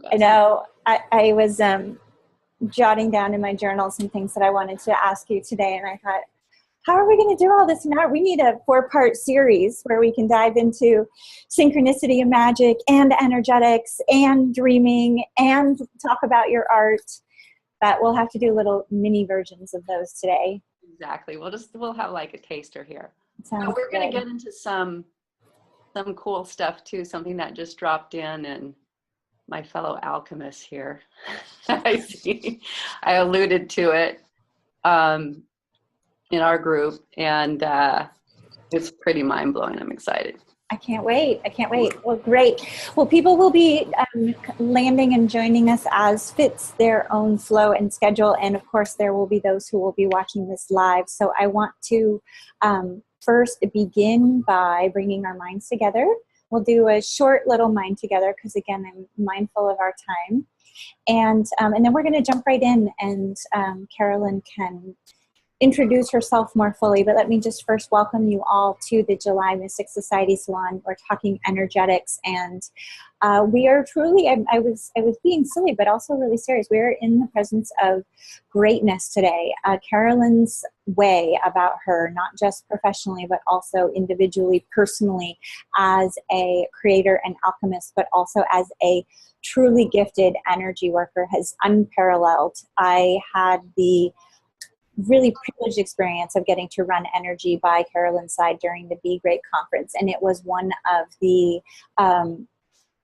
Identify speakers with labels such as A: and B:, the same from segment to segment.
A: my gosh.
B: I know. I was jotting down in my journal some things that I wanted to ask you today, and I thought, how are we going to do all this now? We need a 4-part series where we can dive into synchronicity and magic and energetics and dreaming and talk about your art. But we'll have to do little mini versions of those today.
A: Exactly. We'll have like a taster here.
B: Sounds
A: we're going to
B: good.
A: get into some cool stuff too, something that just dropped in, and my fellow alchemists here. I see. I alluded to it in our group, and it's pretty mind-blowing. I'm excited.
B: I can't wait. I can't wait. Well, great. Well, people will be landing and joining us as fits their own flow and schedule. And of course, there will be those who will be watching this live. So I want to first begin by bringing our minds together. We'll do a short little mind together because, again, I'm mindful of our time. And then we're going to jump right in, and Karolyn can introduce herself more fully, but let me just first welcome you all to the July Mystic Society Salon. We're talking energetics, and we are truly, I was being silly, but also really serious. We're in the presence of greatness today. Karolyn's way about her, not just professionally, but also individually, personally, as a creator and alchemist, but also as a truly gifted energy worker, has unparalleled. I had the really privileged experience of getting to run energy by Karolyn's side during the Be Great conference. And it was one of the,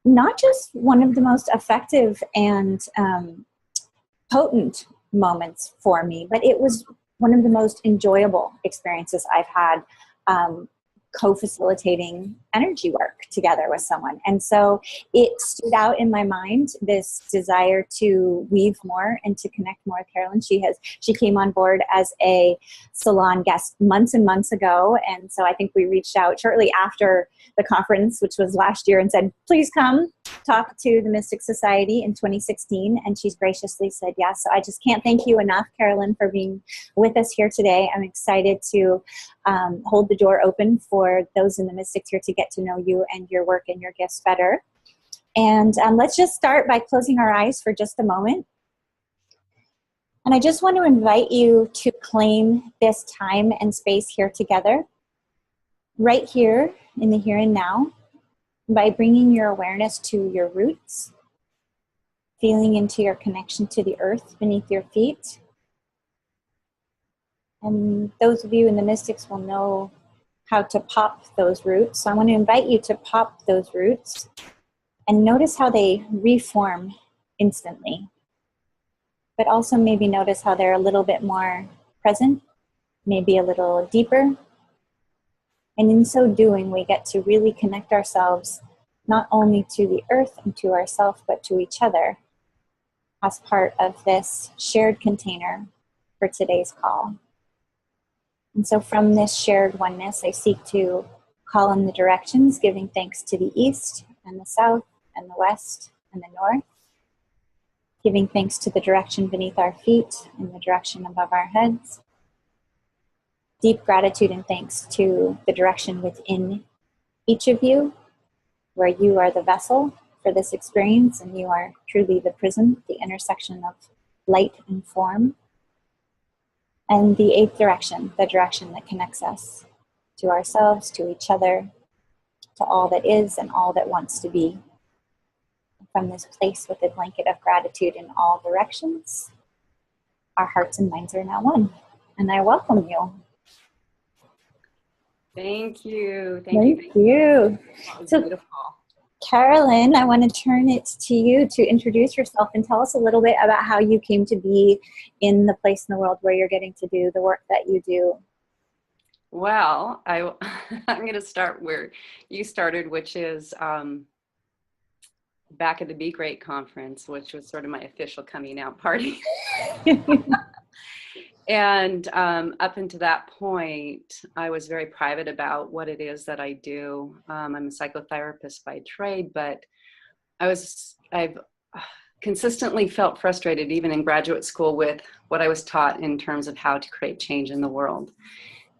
B: not just one of the most effective and potent moments for me, but it was one of the most enjoyable experiences I've had co-facilitating energy work together with someone. And so it stood out in my mind, this desire to weave more and to connect more with Karolyn. She came on board as a Salon guest months and months ago. And so I think we reached out shortly after the conference, which was last year, and said, please come talk to the Mystic Society in 2016. And she's graciously said yes. So I just can't thank you enough, Karolyn, for being with us here today. I'm excited to hold the door open for those in the Mystics here to get to know you and your work and your gifts better. And let's just start by closing our eyes for just a moment. And I just want to invite you to claim this time and space here together, right here in the here and now, by bringing your awareness to your roots, feeling into your connection to the earth beneath your feet. And those of you in the Mystics will know how to pop those roots. So I want to invite you to pop those roots and notice how they reform instantly. But also maybe notice how they're a little bit more present, maybe a little deeper. And in so doing, we get to really connect ourselves not only to the earth and to ourselves, but to each other as part of this shared container for today's call. And so from this shared oneness, I seek to call in the directions, giving thanks to the east and the south and the west and the north, giving thanks to the direction beneath our feet and the direction above our heads. Deep gratitude and thanks to the direction within each of you, where you are the vessel for this experience and you are truly the prism, the intersection of light and form. And the eighth direction, the direction that connects us to ourselves, to each other, to all that is and all that wants to be. From this place with a blanket of gratitude in all directions, our hearts and minds are now one. And I welcome you.
A: Thank you.
B: Thank you.
A: That was
B: So
A: beautiful.
B: Karolyn, I want to turn it to you to introduce yourself and tell us a little bit about how you came to be in the place in the world where you're getting to do the work that you do.
A: Well, I'm going to start where you started, which is back at the Be Great conference, which was sort of my official coming out party. And up until that point, I was very private about what it is that I do. I'm a psychotherapist by trade, but I've consistently felt frustrated, even in graduate school, with what I was taught in terms of how to create change in the world.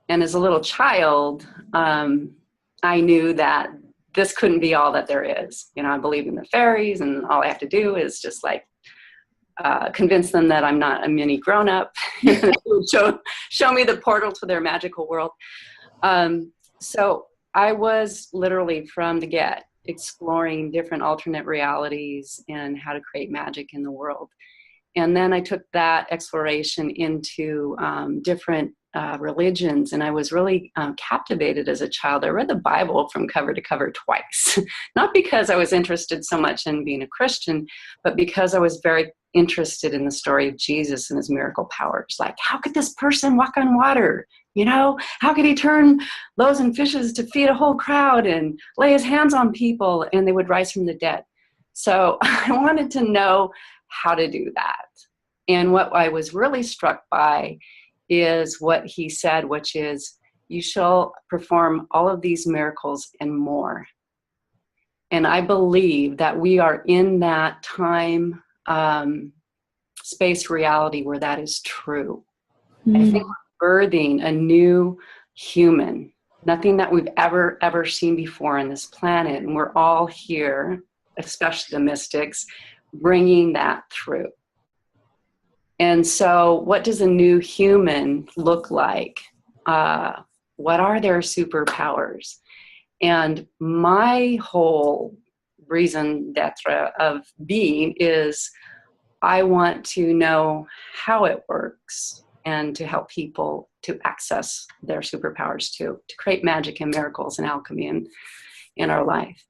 A: And as a little child, I knew that this couldn't be all that there is. You know, I believe in the fairies, and all I have to do is just like convince them that I'm not a mini grown-up. show me the portal to their magical world. So I was literally from the get exploring different alternate realities and how to create magic in the world. And then I took that exploration into different religions, and I was really captivated as a child. I read the Bible from cover to cover twice, not because I was interested so much in being a Christian, but because I was very interested in the story of Jesus and his miracle powers. Like, how could this person walk on water? You know, how could he turn loaves and fishes to feed a whole crowd and lay his hands on people and they would rise from the dead? So I wanted to know how to do that. And what I was really struck by is what he said, which is, you shall perform all of these miracles and more. And I believe that we are in that time, space reality where that is true. I think we're birthing a new human, nothing that we've ever seen before on this planet. And we're all here, especially the mystics, bringing that through. And so what does a new human look like? What are their superpowers? And my whole reason d'etre of being is I want to know how it works and to help people to access their superpowers too, to create magic and miracles and alchemy in our life.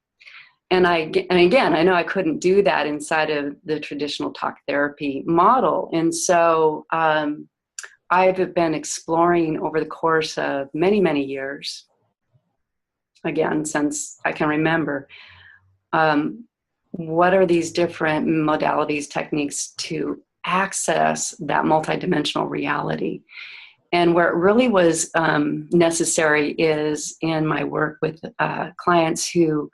A: And again, I know I couldn't do that inside of the traditional talk therapy model. And so I've been exploring over the course of many, many years, again, since I can remember, what are these different modalities, techniques to access that multidimensional reality. And where it really was necessary is in my work with clients who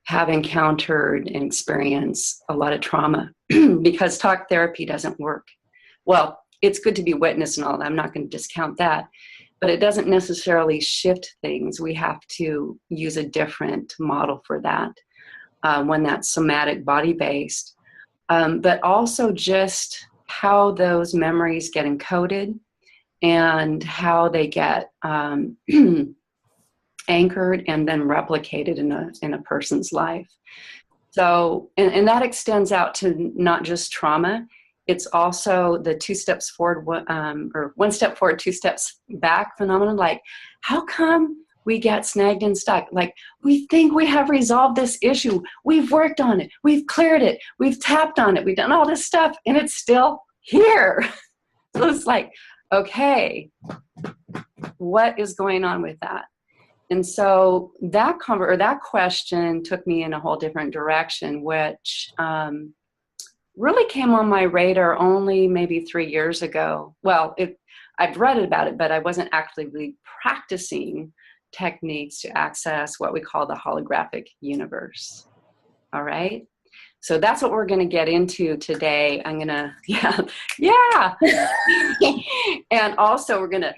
A: have encountered and experienced a lot of trauma, because talk therapy doesn't work. Well, it's good to be witness and all that. I'm not going to discount that, but it doesn't necessarily shift things. We have to use a different model for that, one that's somatic, body-based, but also just how those memories get encoded and how they get anchored and then replicated in a person's life. So, and that extends out to not just trauma. It's also the 2 steps forward, or 1 step forward, 2 steps back phenomenon. Like, how come we get snagged and stuck? Like, we think we have resolved this issue. We've worked on it. We've cleared it. We've tapped on it. We've done all this stuff, and it's still here. So it's like, okay, what is going on with that? And so that question took me in a whole different direction, which really came on my radar only maybe 3 years ago. Well, I've read about it, but I wasn't actively practicing techniques to access what we call the holographic universe. All right. So that's what we're going to get into today. I'm going to, yeah. And also we're going to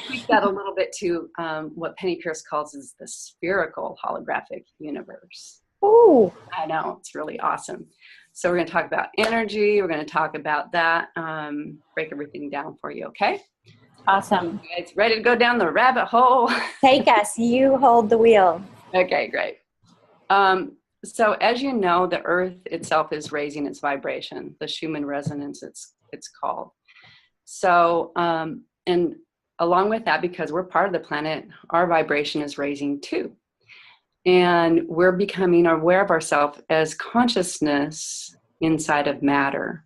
A: tweak that a little bit to what Penny Pierce calls is the spherical holographic universe.
B: Oh,
A: I know, it's really awesome. So we're going to talk about energy. We're going to talk about that, break everything down for you, okay?
B: awesome.
A: You guys ready to go down the rabbit hole?
B: Take us. You hold the wheel.
A: Okay, great. So as you know, the earth itself is raising its vibration, the Schumann resonance it's called. So, and along with that, because we're part of the planet, our vibration is raising too. And we're becoming aware of ourselves as consciousness inside of matter.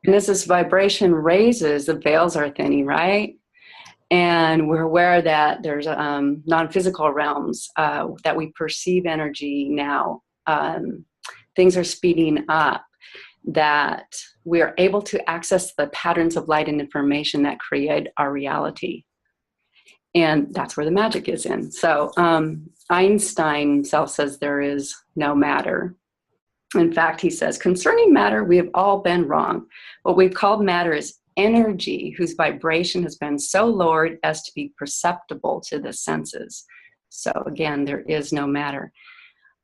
A: And as this vibration raises, the veils are thinning, right? And we're aware that there's non-physical realms that we perceive energy now. Things are speeding up, that we are able to access the patterns of light and information that create our reality. And that's where the magic is in. So Einstein himself says there is no matter. In fact, he says, concerning matter, we have all been wrong. What we've called matter is energy whose vibration has been so lowered as to be perceptible to the senses. So again, there is no matter.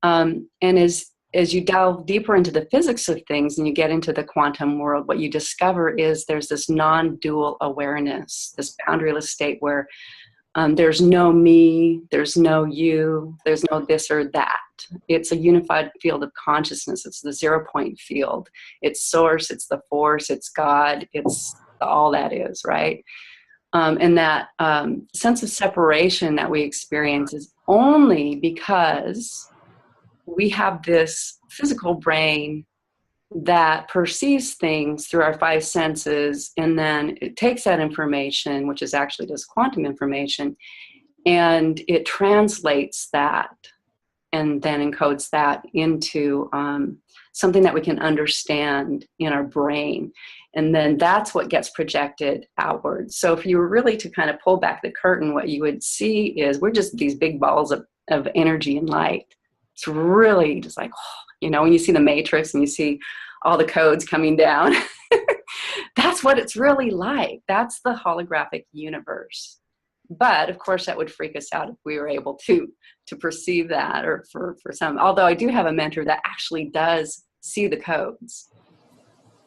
A: And as you delve deeper into the physics of things and you get into the quantum world, what you discover is there's this non-dual awareness, this boundaryless state where there's no me, there's no you, there's no this or that. It's a unified field of consciousness. It's the 0 point field. It's source, it's the force, it's God, it's all that is, right? And that sense of separation that we experience is only because we have this physical brain that perceives things through our 5 senses, and then it takes that information, which is actually just quantum information, and it translates that and then encodes that into something that we can understand in our brain. And then that's what gets projected outwards. So if you were really to kind of pull back the curtain, what you would see is we're just these big balls of energy and light. It's really just like, you know, when you see the Matrix and you see all the codes coming down, that's what it's really like. That's the holographic universe. But of course, that would freak us out if we were able to perceive that, or for some. Although I do have a mentor that actually does see the codes.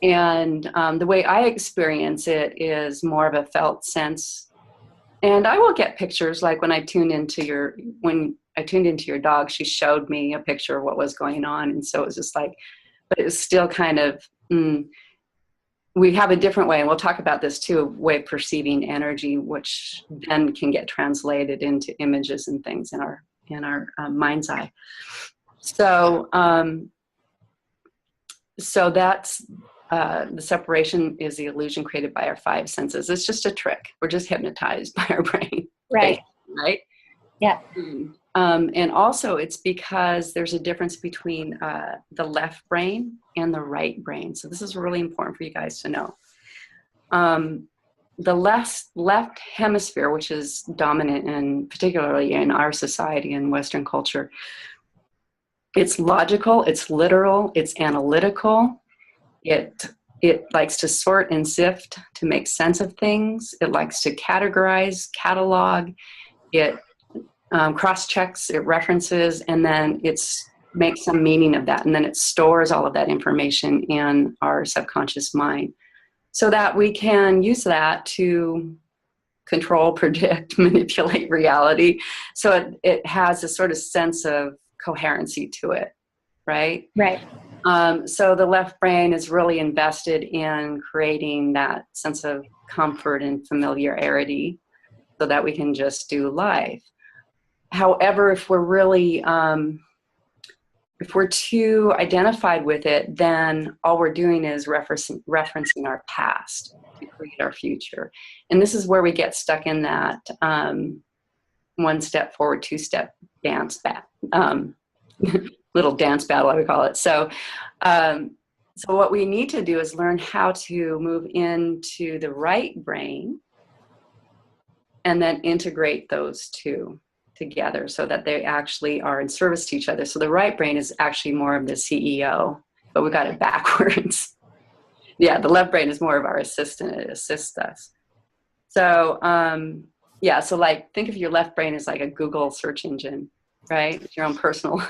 A: And the way I experience it is more of a felt sense. And I will get pictures, like when I tuned into your dog, she showed me a picture of what was going on. And so it was just like, but it was still kind of, we have a different way, and we'll talk about this too, a way of perceiving energy, which then can get translated into images and things in our mind's eye. So, so that's, the separation is the illusion created by our 5 senses. It's just a trick. We're just hypnotized by our brain.
B: Right.
A: Right?
B: Yeah.
A: And also it's because there's a difference between the left brain and the right brain. So this is really important for you guys to know. The left hemisphere, which is dominant, and particularly in our society and Western culture, it's logical, it's literal, it's analytical. It likes to sort and sift to make sense of things. It likes to categorize, catalog. It cross-checks, it references, and then it makes some meaning of that. And then it stores all of that information in our subconscious mind so that we can use that to control, predict, manipulate reality. So it has a sort of sense of coherency to it, right?
B: Right.
A: So the left brain is really invested in creating that sense of comfort and familiarity so that we can just do life. However, if we're really, if we're too identified with it, then all we're doing is referencing our past to create our future. And this is where we get stuck in that 1 step forward, 2 step dance back. Little dance battle, I would call it. So, so what we need to do is learn how to move into the right brain and then integrate those two together so that they actually are in service to each other. So the right brain is actually more of the CEO, but we got it backwards. Yeah, the left brain is more of our assistant. It assists us. So, yeah, so like think of your left brain as like a Google search engine, right? It's your own personal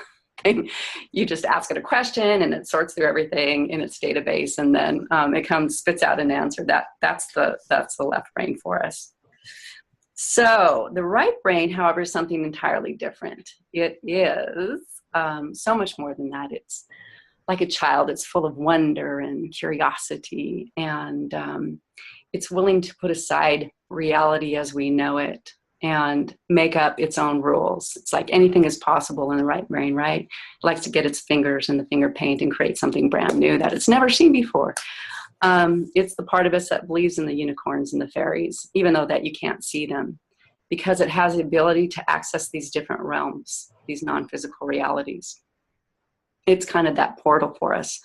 A: thing. You just ask it a question and it sorts through everything in its database, and then it spits out an answer. That's the left brain for us. So the right brain, however, is something entirely different. It is so much more than that. It's like a child. It's full of wonder and curiosity, and it's willing to put aside reality as we know it and make up its own rules. It's like anything is possible in the right brain, right? It likes to get its fingers in the finger paint and create something brand new that it's never seen before. It's the part of us that believes in the unicorns and the fairies, even though that you can't see them, because it has the ability to access these different realms, these non-physical realities. It's kind of that portal for us.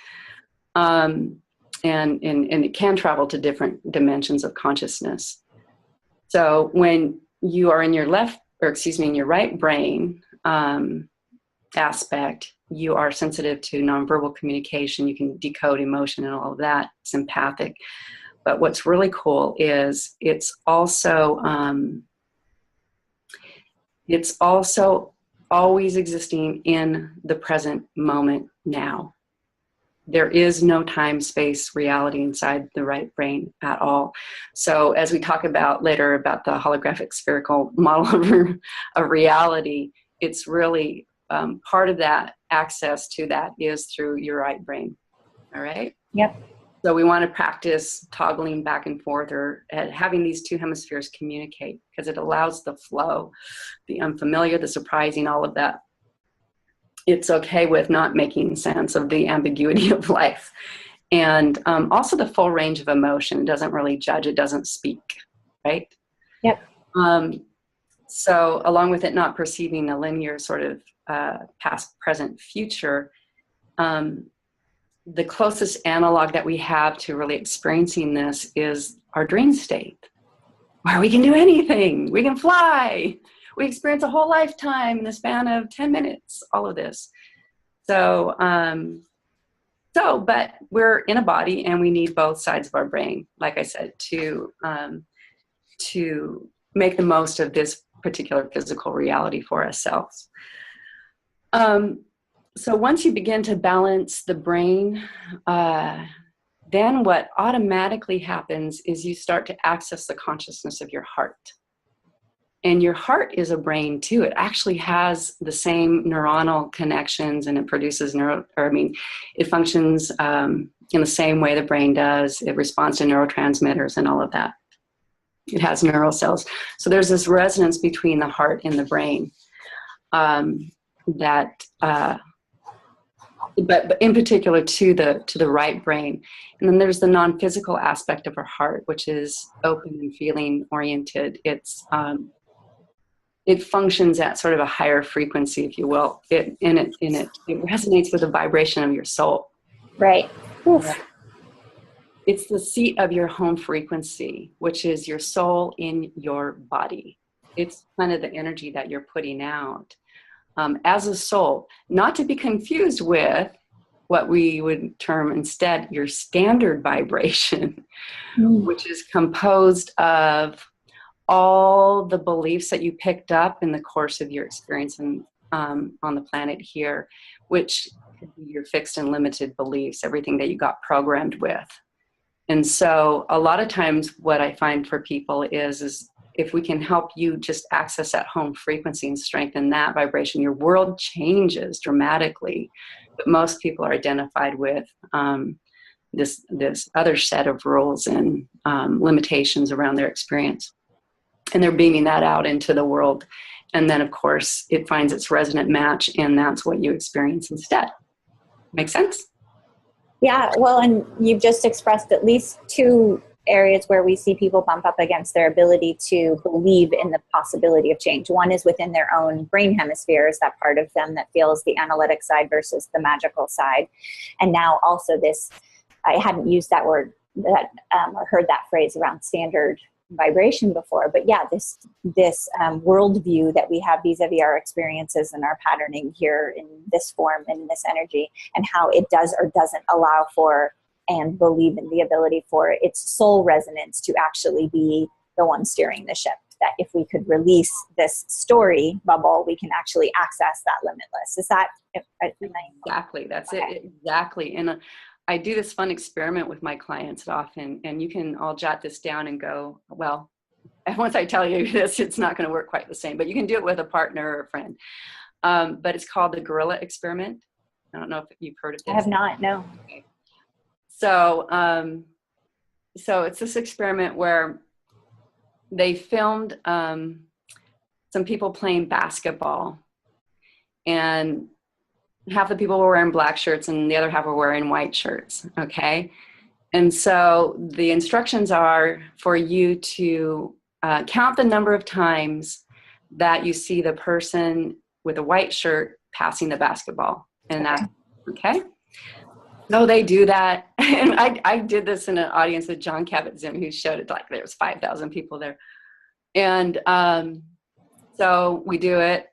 A: And it can travel to different dimensions of consciousness. So when you are in your in your right brain aspect, you are sensitive to nonverbal communication. You can decode emotion and all of that. It's empathic. But what's really cool is it's also always existing in the present moment now. There is no time, space, reality inside the right brain at all. So as we talk about later about the holographic spherical model of reality, it's really part of that access to that is through your right brain. All right?
B: Yep.
A: So we want to practice toggling back and forth or having these two hemispheres communicate, because it allows the flow, the unfamiliar, the surprising, all of that. It's okay with not making sense of the ambiguity of life. And also the full range of emotion. It doesn't really judge. It doesn't speak, right?
B: Yep.
A: So along with it not perceiving a linear sort of past, present, future, the closest analog that we have to really experiencing this is our dream state, where we can do anything. We can fly. We experience a whole lifetime in the span of 10 minutes, all of this. So, but we're in a body and we need both sides of our brain, like I said, to make the most of this particular physical reality for ourselves. So once you begin to balance the brain, then what automatically happens is you start to access the consciousness of your heart. And your heart is a brain too. It actually has the same neuronal connections, and it produces it functions in the same way the brain does. It responds to neurotransmitters and all of that. It has neural cells. So there's this resonance between the heart and the brain but in particular to the right brain. And then there's the non-physical aspect of our heart, which is open and feeling oriented. It functions at sort of a higher frequency, if you will. It resonates with the vibration of your soul.
B: Right.
A: Oof. It's the seat of your home frequency, which is your soul in your body. It's kind of the energy that you're putting out as a soul, not to be confused with what we would term instead your standard vibration, which is composed of all the beliefs that you picked up in the course of your experience on the planet here, which could be your fixed and limited beliefs, everything that you got programmed with. And so a lot of times what I find for people is if we can help you just access that home frequency and strengthen that vibration, your world changes dramatically. But most people are identified with this other set of rules and limitations around their experience. And they're beaming that out into the world. And then, of course, it finds its resonant match, and that's what you experience instead. Make sense?
B: Yeah, well, and you've just expressed at least two areas where we see people bump up against their ability to believe in the possibility of change. One is within their own brain hemispheres, that part of them that feels the analytic side versus the magical side. And now also this, I hadn't used that word that or heard that phrase around standard vibration before, but yeah, this worldview that we have vis-a-vis our experiences and our patterning here in this form, in this energy, and how it does or doesn't allow for and believe in the ability for its soul resonance to actually be the one steering the ship. That if we could release this story bubble, we can actually access that limitless. Is that
A: exactly? That's okay. It exactly. And I do this fun experiment with my clients often, and you can all jot this down and go, well, and once I tell you this, it's not going to work quite the same, but you can do it with a partner or a friend. But it's called the gorilla experiment. I don't know if you've heard of this.
B: I have not, no.
A: Okay. So it's this experiment where they filmed some people playing basketball, and half the people were wearing black shirts and the other half were wearing white shirts, okay? And so the instructions are for you to count the number of times that you see the person with a white shirt passing the basketball. And that's, okay? So they do that. And I did this in an audience with John Kabat-Zinn, who showed it, like there was 5,000 people there. And so we do it.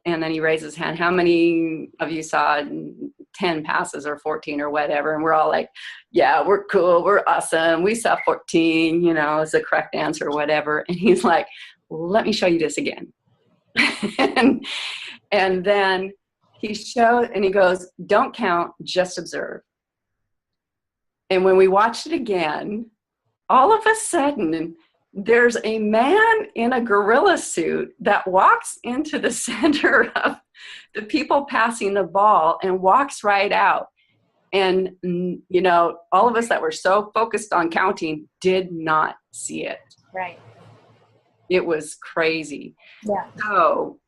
A: And then he raises his hand. How many of you saw 10 passes or 14 or whatever? And we're all like, yeah, we're cool. We're awesome. We saw 14, is the correct answer or whatever. And he's like, let me show you this again. and then he showed, and he goes, don't count, just observe. And when we watched it again, all of a sudden, there's a man in a gorilla suit that walks into the center of the people passing the ball and walks right out. And, you know, all of us that were so focused on counting did not see it.
B: Right.
A: It was crazy.
B: Yeah.
A: So,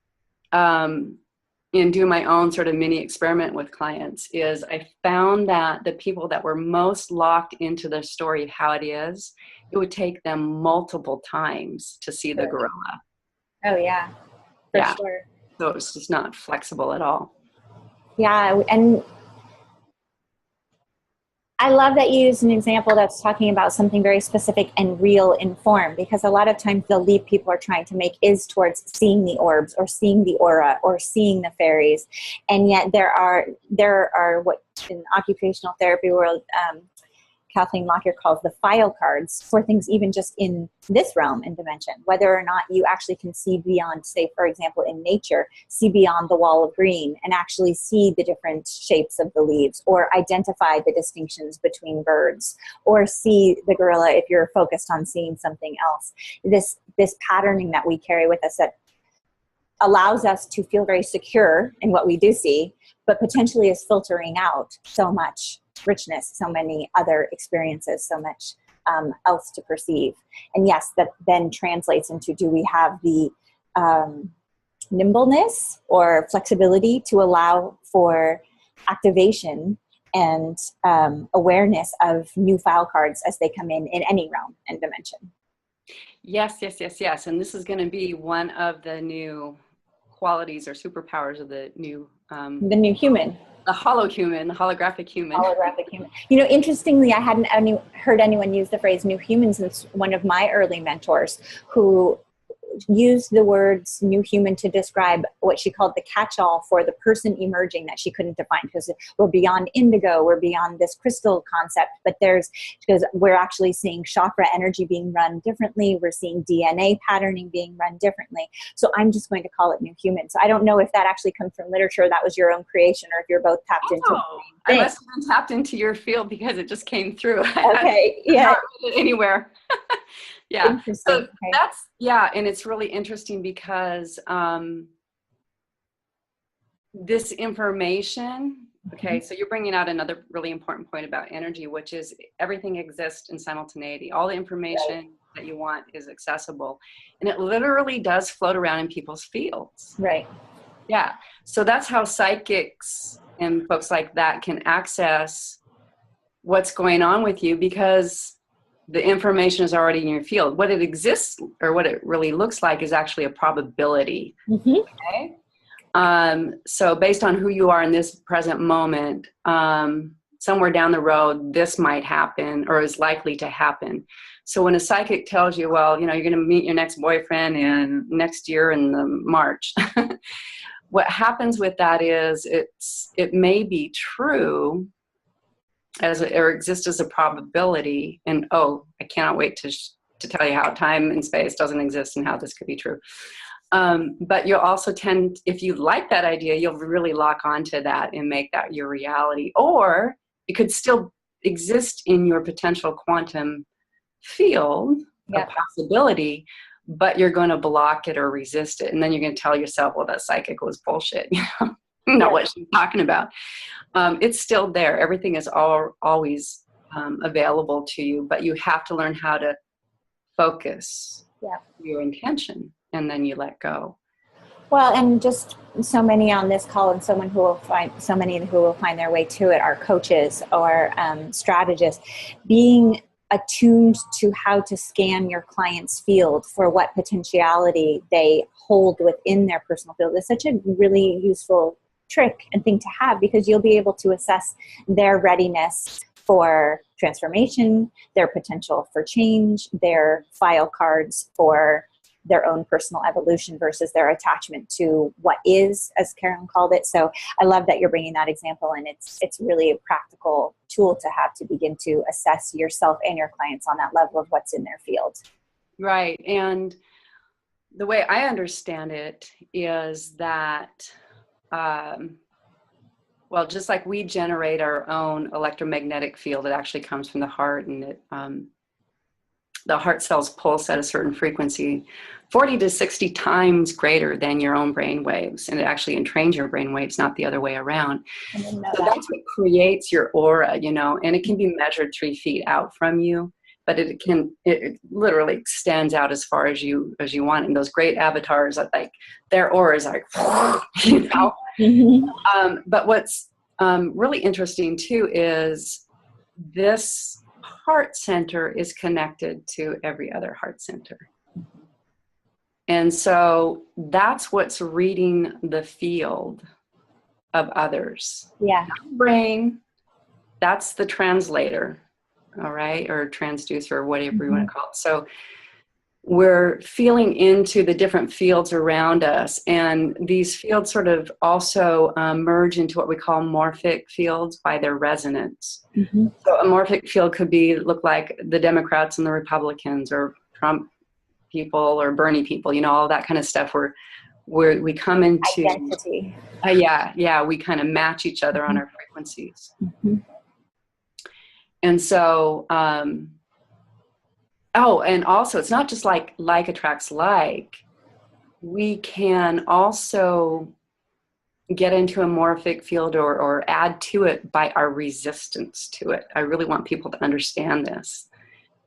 A: in doing my own sort of mini experiment with clients is I found that the people that were most locked into the story of how it is, it would take them multiple times to see the gorilla.
B: Oh yeah, for sure.
A: So it's just not flexible at all.
B: Yeah, and I love that you use an example that's talking about something very specific and real in form, because a lot of times the leap people are trying to make is towards seeing the orbs or seeing the aura or seeing the fairies. And yet there are what in occupational therapy world, Kathleen Lockyer calls the file cards for things even just in this realm and dimension, whether or not you actually can see beyond, say, for example, in nature, see beyond the wall of green and actually see the different shapes of the leaves, or identify the distinctions between birds, or see the gorilla if you're focused on seeing something else. This patterning that we carry with us that allows us to feel very secure in what we do see, but potentially is filtering out so much richness, so many other experiences, so much else to perceive. And yes, that then translates into, do we have the nimbleness or flexibility to allow for activation and awareness of new file cards as they come in any realm and dimension?
A: Yes. And this is going to be one of the new qualities or superpowers of the new
B: human.
A: The holohuman, the holographic human.
B: Holographic human. You know, interestingly, I hadn't heard anyone use the phrase new human since one of my early mentors, who used the words new human to describe what she called the catch-all for the person emerging that she couldn't define, because we're beyond indigo, we're beyond this crystal concept, but because we're actually seeing chakra energy being run differently, we're seeing DNA patterning being run differently. So I'm just going to call it new human. So I don't know if that actually comes from literature, that was your own creation, or if you're both tapped into it.
A: I must have been tapped into your field because it just came through.
B: Okay, yeah.
A: Not read it anywhere. Yeah.
B: Interesting.
A: So
B: Okay.
A: that's, yeah. And it's really interesting because this information, okay, so you're bringing out another really important point about energy, which is everything exists in simultaneity. All the information that you want is accessible. And it literally does float around in people's fields.
B: Right.
A: Yeah. So that's how psychics and folks like that can access what's going on with you, because the information is already in your field. What it exists, or what it really looks like, is actually a probability.
B: Mm-hmm.
A: Okay. So based on who you are in this present moment, somewhere down the road, this might happen or is likely to happen. So when a psychic tells you, well, you know, you're going to meet your next boyfriend in next year in the March, what happens with that is it may be true or exist as a probability, and I cannot wait to tell you how time and space doesn't exist and how this could be true. But you'll also tend, if you like that idea, you'll really lock onto that and make that your reality. Or it could still exist in your potential quantum field of possibility, but you're going to block it or resist it. And then you're going to tell yourself, well, that psychic was bullshit. You know what she's talking about. It's still there. Everything is always available to you, but you have to learn how to focus your intention, and then you let go.
B: Well, and just so many on this call, and so many who will find their way to it are coaches or strategists. Being attuned to how to scan your client's field for what potentiality they hold within their personal field is such a really useful trick and thing to have, because you'll be able to assess their readiness for transformation, their potential for change, their file cards for their own personal evolution versus their attachment to what is, as Karolyn called it. So I love that you're bringing that example, and it's really a practical tool to have to begin to assess yourself and your clients on that level of what's in their field.
A: Right. And The way I understand it is that, well, just like we generate our own electromagnetic field, it actually comes from the heart, and the heart cells pulse at a certain frequency, 40 to 60 times greater than your own brain waves. And it actually entrains your brain waves, not the other way around. So that's what creates your aura, you know, and it can be measured 3 feet out from you, but it literally extends out as far as you want. And those great avatars, like their aura is like, you know.
B: Mm-hmm.
A: But what's really interesting too is this heart center is connected to every other heart center. And so that's what's reading the field of others.
B: Yeah.
A: Brain, that's the translator, all right, or transducer, or whatever you want to call it. So we're feeling into the different fields around us, and these fields sort of also merge into what we call morphic fields by their resonance.
B: Mm-hmm.
A: So a morphic field could look like the Democrats and the Republicans, or Trump people or Bernie people, you know, all that kind of stuff where we come into
B: identity.
A: We kind of match each other on our frequencies.
B: Mm-hmm.
A: And so and also it's not just like attracts like. We can also get into a morphic field or add to it by our resistance to it. I really want people to understand this.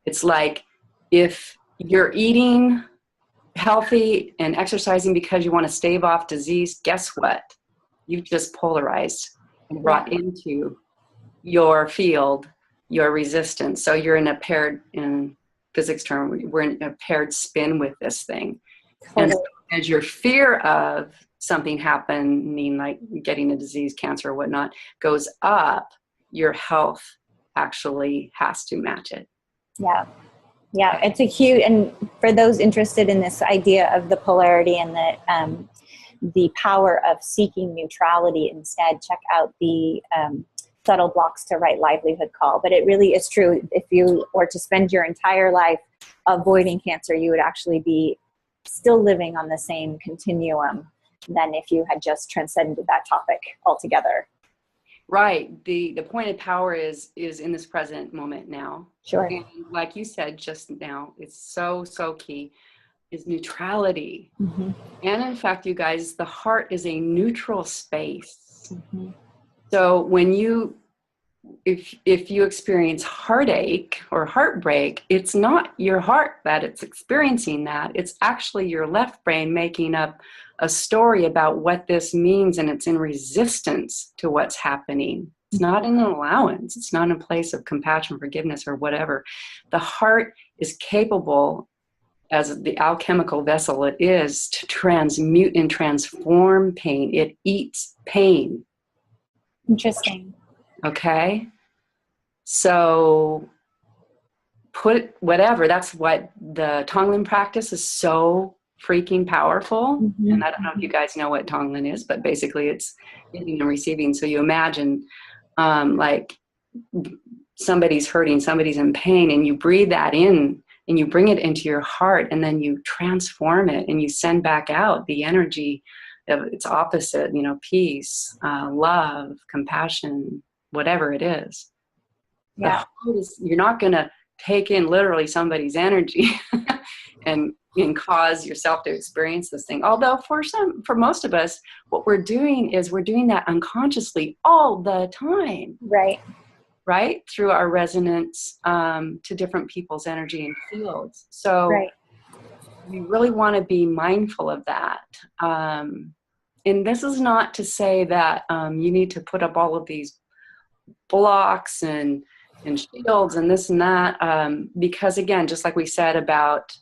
A: It's like, if you're eating healthy and exercising because you want to stave off disease, guess what? You've just polarized and brought into your field your resistance. So you're in a paired, in physics term, we're in a paired spin with this thing. Totally. And so as your fear of something happening, like getting a disease, cancer or whatnot, goes up, your health actually has to match it.
B: Yeah. Yeah, it's a huge, and for those interested in this idea of the polarity and the power of seeking neutrality instead, check out the Subtle Blocks to Right Livelihood call. But it really is true. If you were to spend your entire life avoiding cancer, you would actually be still living on the same continuum than if you had just transcended that topic altogether.
A: Right. The point of power is in this present moment now.
B: Sure.
A: And like you said just now, it's so key, is neutrality.
B: Mm-hmm.
A: And in fact, you guys, the heart is a neutral space.
B: Mm-hmm.
A: So when if you experience heartache or heartbreak, it's not your heart that it's experiencing that. It's actually your left brain making up a story about what this means, and it's in resistance to what's happening. It's not an allowance. It's not in a place of compassion, forgiveness, or whatever. The heart is capable, as the alchemical vessel it is, to transmute and transform pain. It eats pain.
B: Interesting.
A: Okay? So put whatever, that's what the Tonglen practice is so freaking powerful.
B: Mm-hmm.
A: And I don't know if you guys know what Tonglen is, but basically it's giving and receiving. So you imagine like somebody's hurting, somebody's in pain, and you breathe that in and you bring it into your heart, and then you transform it and you send back out the energy of its opposite, you know, peace, love, compassion, whatever it is.
B: Yeah.
A: You're not going to take in literally somebody's energy and cause yourself to experience this thing. Although for most of us, what we're doing is we're doing that unconsciously all the time. Right? Through our resonance to different people's energy and fields. So we really want to be mindful of that. And this is not to say that you need to put up all of these blocks and shields and this and that, because again, just like we said about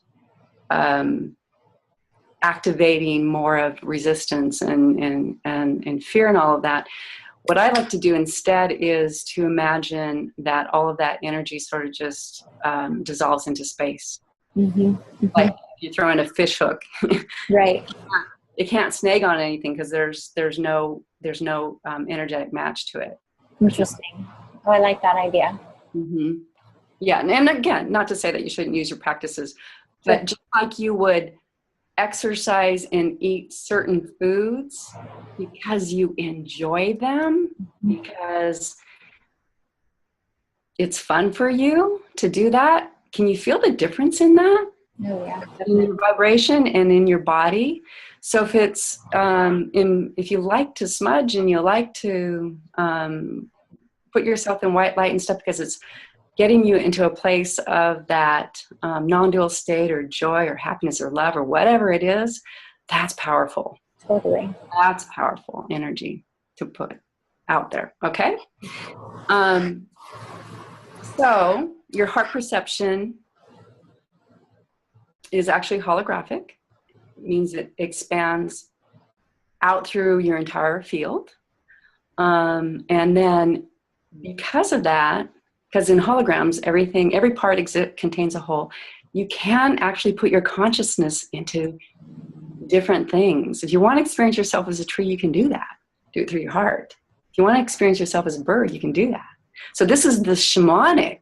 A: activating more of resistance and fear and all of that, what I like to do instead is to imagine that all of that energy sort of just dissolves into space. Mm-hmm. Mm-hmm. Like you throw in a fish hook.
B: Right.
A: It can't snag on anything because there's no energetic match to it.
B: Interesting. Oh, I like that idea.
A: Mm-hmm. Yeah, and again, not to say that you shouldn't use your practices, but just like you would exercise and eat certain foods because you enjoy them, because it's fun for you to do that, can you feel the difference in that?
B: Oh, yeah.
A: In your vibration and in your body. So if it's if you like to smudge and you like to put yourself in white light and stuff because it's getting you into a place of that non-dual state or joy or happiness or love or whatever it is, that's powerful.
B: Totally.
A: That's powerful energy to put out there. Okay. So your heart perception is actually holographic. It means it expands out through your entire field. And then because of that, because in holograms, every part contains a whole, you can actually put your consciousness into different things. If you want to experience yourself as a tree, you can do that. Do it through your heart. If you want to experience yourself as a bird, you can do that. So this is the shamanic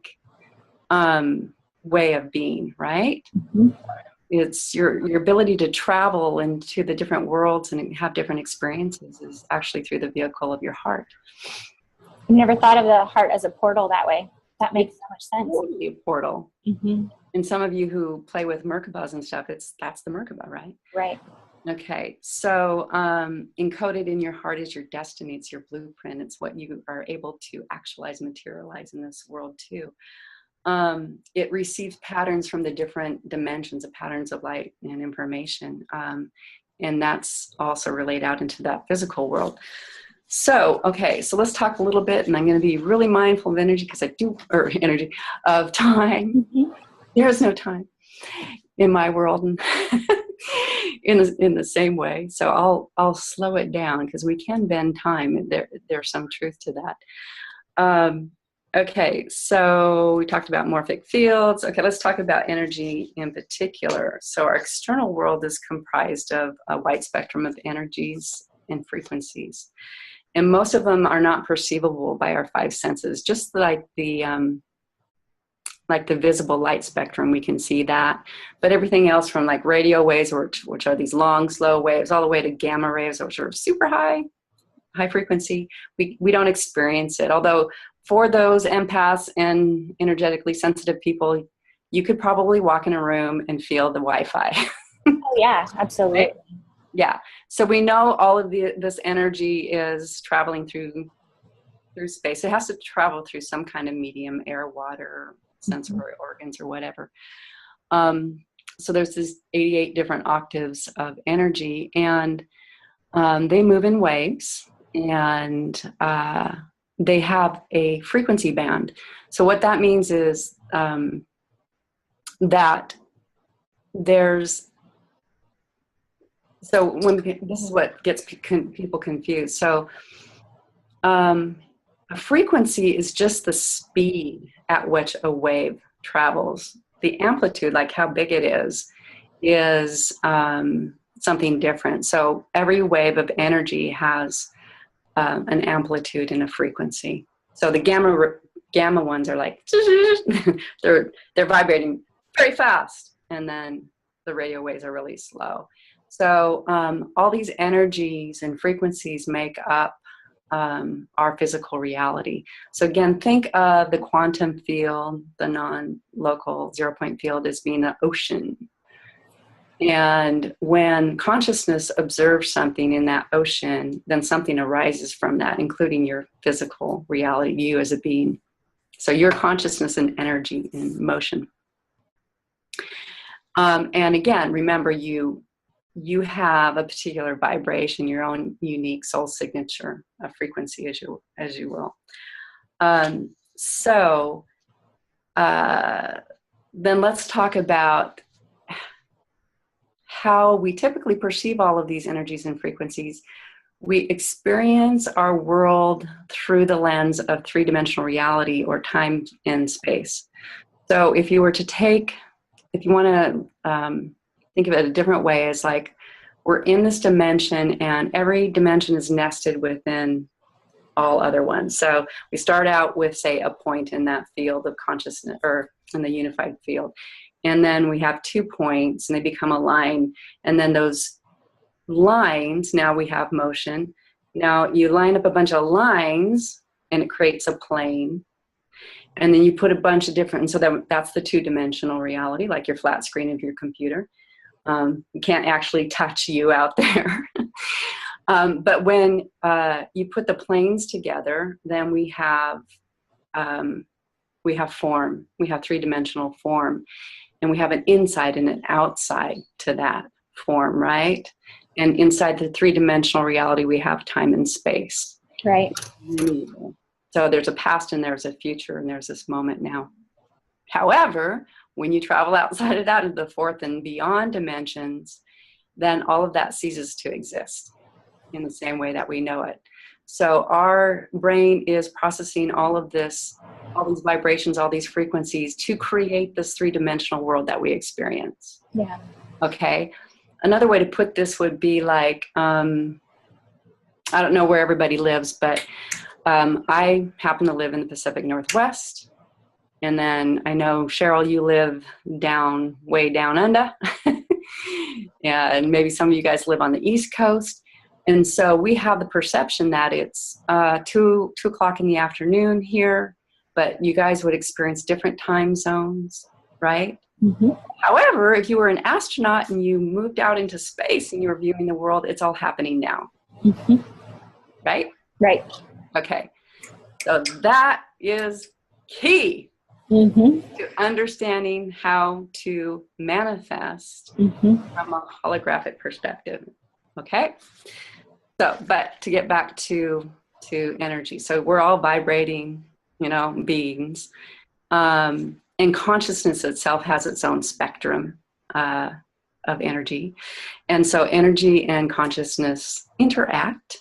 A: way of being, right? Mm-hmm. It's your ability to travel into the different worlds and have different experiences is actually through the vehicle of your heart.
B: I've never thought of the heart as a portal that way. That makes so much sense.
A: Totally a portal.
B: Mm-hmm.
A: And some of you who play with Merkabahs and stuff, that's the Merkabah, right?
B: Right.
A: Okay. So encoded in your heart is your destiny. It's your blueprint. It's what you are able to actualize, materialize in this world too. It receives patterns from the different dimensions of patterns of light and information. And that's also relayed out into that physical world. So, okay, so let's talk a little bit, and I'm going to be really mindful of energy because of time. Mm-hmm. There's no time in my world and in the same way. So I'll slow it down because we can bend time. There's some truth to that. Okay, so we talked about morphic fields. Okay, let's talk about energy in particular. So our external world is comprised of a wide spectrum of energies and frequencies. And most of them are not perceivable by our five senses, just like the visible light spectrum, we can see that. But everything else from like radio waves, which are these long, slow waves, all the way to gamma waves, which are super high frequency, we don't experience it. Although for those empaths and energetically sensitive people, you could probably walk in a room and feel the Wi-Fi.
B: Oh yeah, absolutely.
A: Right? Yeah. So we know all of this energy is traveling through space. It has to travel through some kind of medium, air, water, sensory organs, or whatever. So there's these 88 different octaves of energy, and they move in waves, and they have a frequency band. So what that means is that there's this is what gets people confused. So a frequency is just the speed at which a wave travels. The amplitude, like how big it is something different. So every wave of energy has an amplitude and a frequency. So the gamma ones are like they're vibrating very fast, and then the radio waves are really slow. So all these energies and frequencies make up our physical reality. So again, think of the quantum field, the non-local zero-point field, as being an ocean. And when consciousness observes something in that ocean, then something arises from that, including your physical reality, you as a being. So your consciousness and energy in motion. And again, remember, you have a particular vibration, your own unique soul signature, a frequency, as you will. Then let's talk about how we typically perceive all of these energies and frequencies. We experience our world through the lens of three-dimensional reality, or time and space. So if you want to think of it a different way, as like we're in this dimension, and every dimension is nested within all other ones. So we start out with, say, a point in that field of consciousness, or in the unified field. And then we have 2 points, and they become a line. And then those lines, now we have motion. Now you line up a bunch of lines, and it creates a plane. And then you put a bunch of different, and so that's the 2-dimensional reality, like your flat screen of your computer. You can't actually touch you out there. But when you put the planes together, then we have form. We have 3-dimensional form. And we have an inside and an outside to that form, right? And inside the 3-dimensional reality, we have time and space.
B: Right.
A: So there's a past and there's a future and there's this moment now. However, when you travel outside of that into the 4th and beyond dimensions, then all of that ceases to exist in the same way that we know it. So our brain is processing all of this, all these vibrations, all these frequencies to create this 3-dimensional world that we experience.
B: Yeah.
A: Okay. Another way to put this would be like, I don't know where everybody lives, but I happen to live in the Pacific Northwest. And then I know, Cheryl, you live way down under. Yeah, and maybe some of you guys live on the East Coast. And so we have the perception that it's 2 o'clock in the afternoon here, but you guys would experience different time zones, right?
B: Mm-hmm.
A: However, if you were an astronaut and you moved out into space and you were viewing the world, it's all happening now.
B: Mm-hmm.
A: Right?
B: Right.
A: Okay. So that is key to understanding how to manifest from a holographic perspective. Okay? So, but to get back to energy. So we're all vibrating, beings. And consciousness itself has its own spectrum of energy. And so energy and consciousness interact,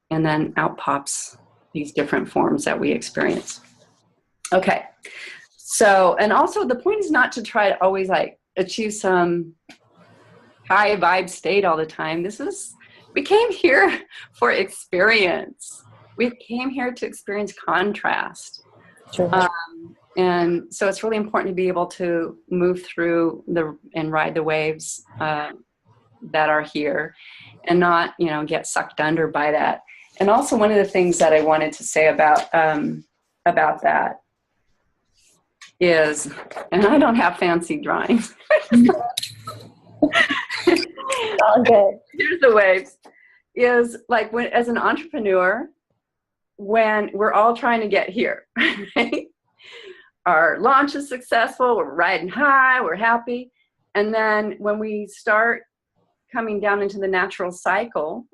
A: and then out pops these different forms that we experience. Okay. So, and also the point is not to try to always achieve some high vibe state all the time. We came here for experience. We came here to experience contrast.
B: Sure.
A: And so it's really important to be able to move through and ride the waves that are here, and not, get sucked under by that. And also, one of the things that I wanted to say about that is, and I don't have fancy drawings.
B: All good.
A: Here's the waves. Is like as an entrepreneur, when we're all trying to get here, right? Our launch is successful, we're riding high, we're happy. And then when we start coming down into the natural cycle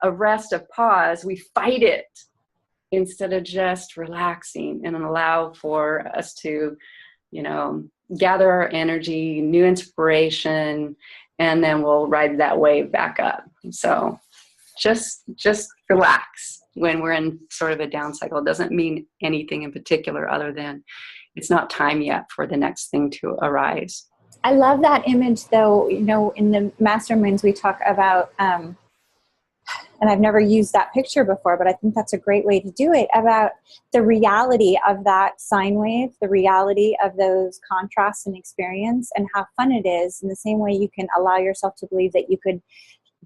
A: of rest, of pause, we fight it instead of just relaxing and allow for us to, gather our energy, new inspiration, and then we'll ride that wave back up. So just relax. When we're in sort of a down cycle, it doesn't mean anything in particular other than it's not time yet for the next thing to arise.
B: I love that image, though. In the masterminds we talk about, and I've never used that picture before, but I think that's a great way to do it, about the reality of that sine wave, the reality of those contrasts and experience, and how fun it is. In the same way you can allow yourself to believe that you could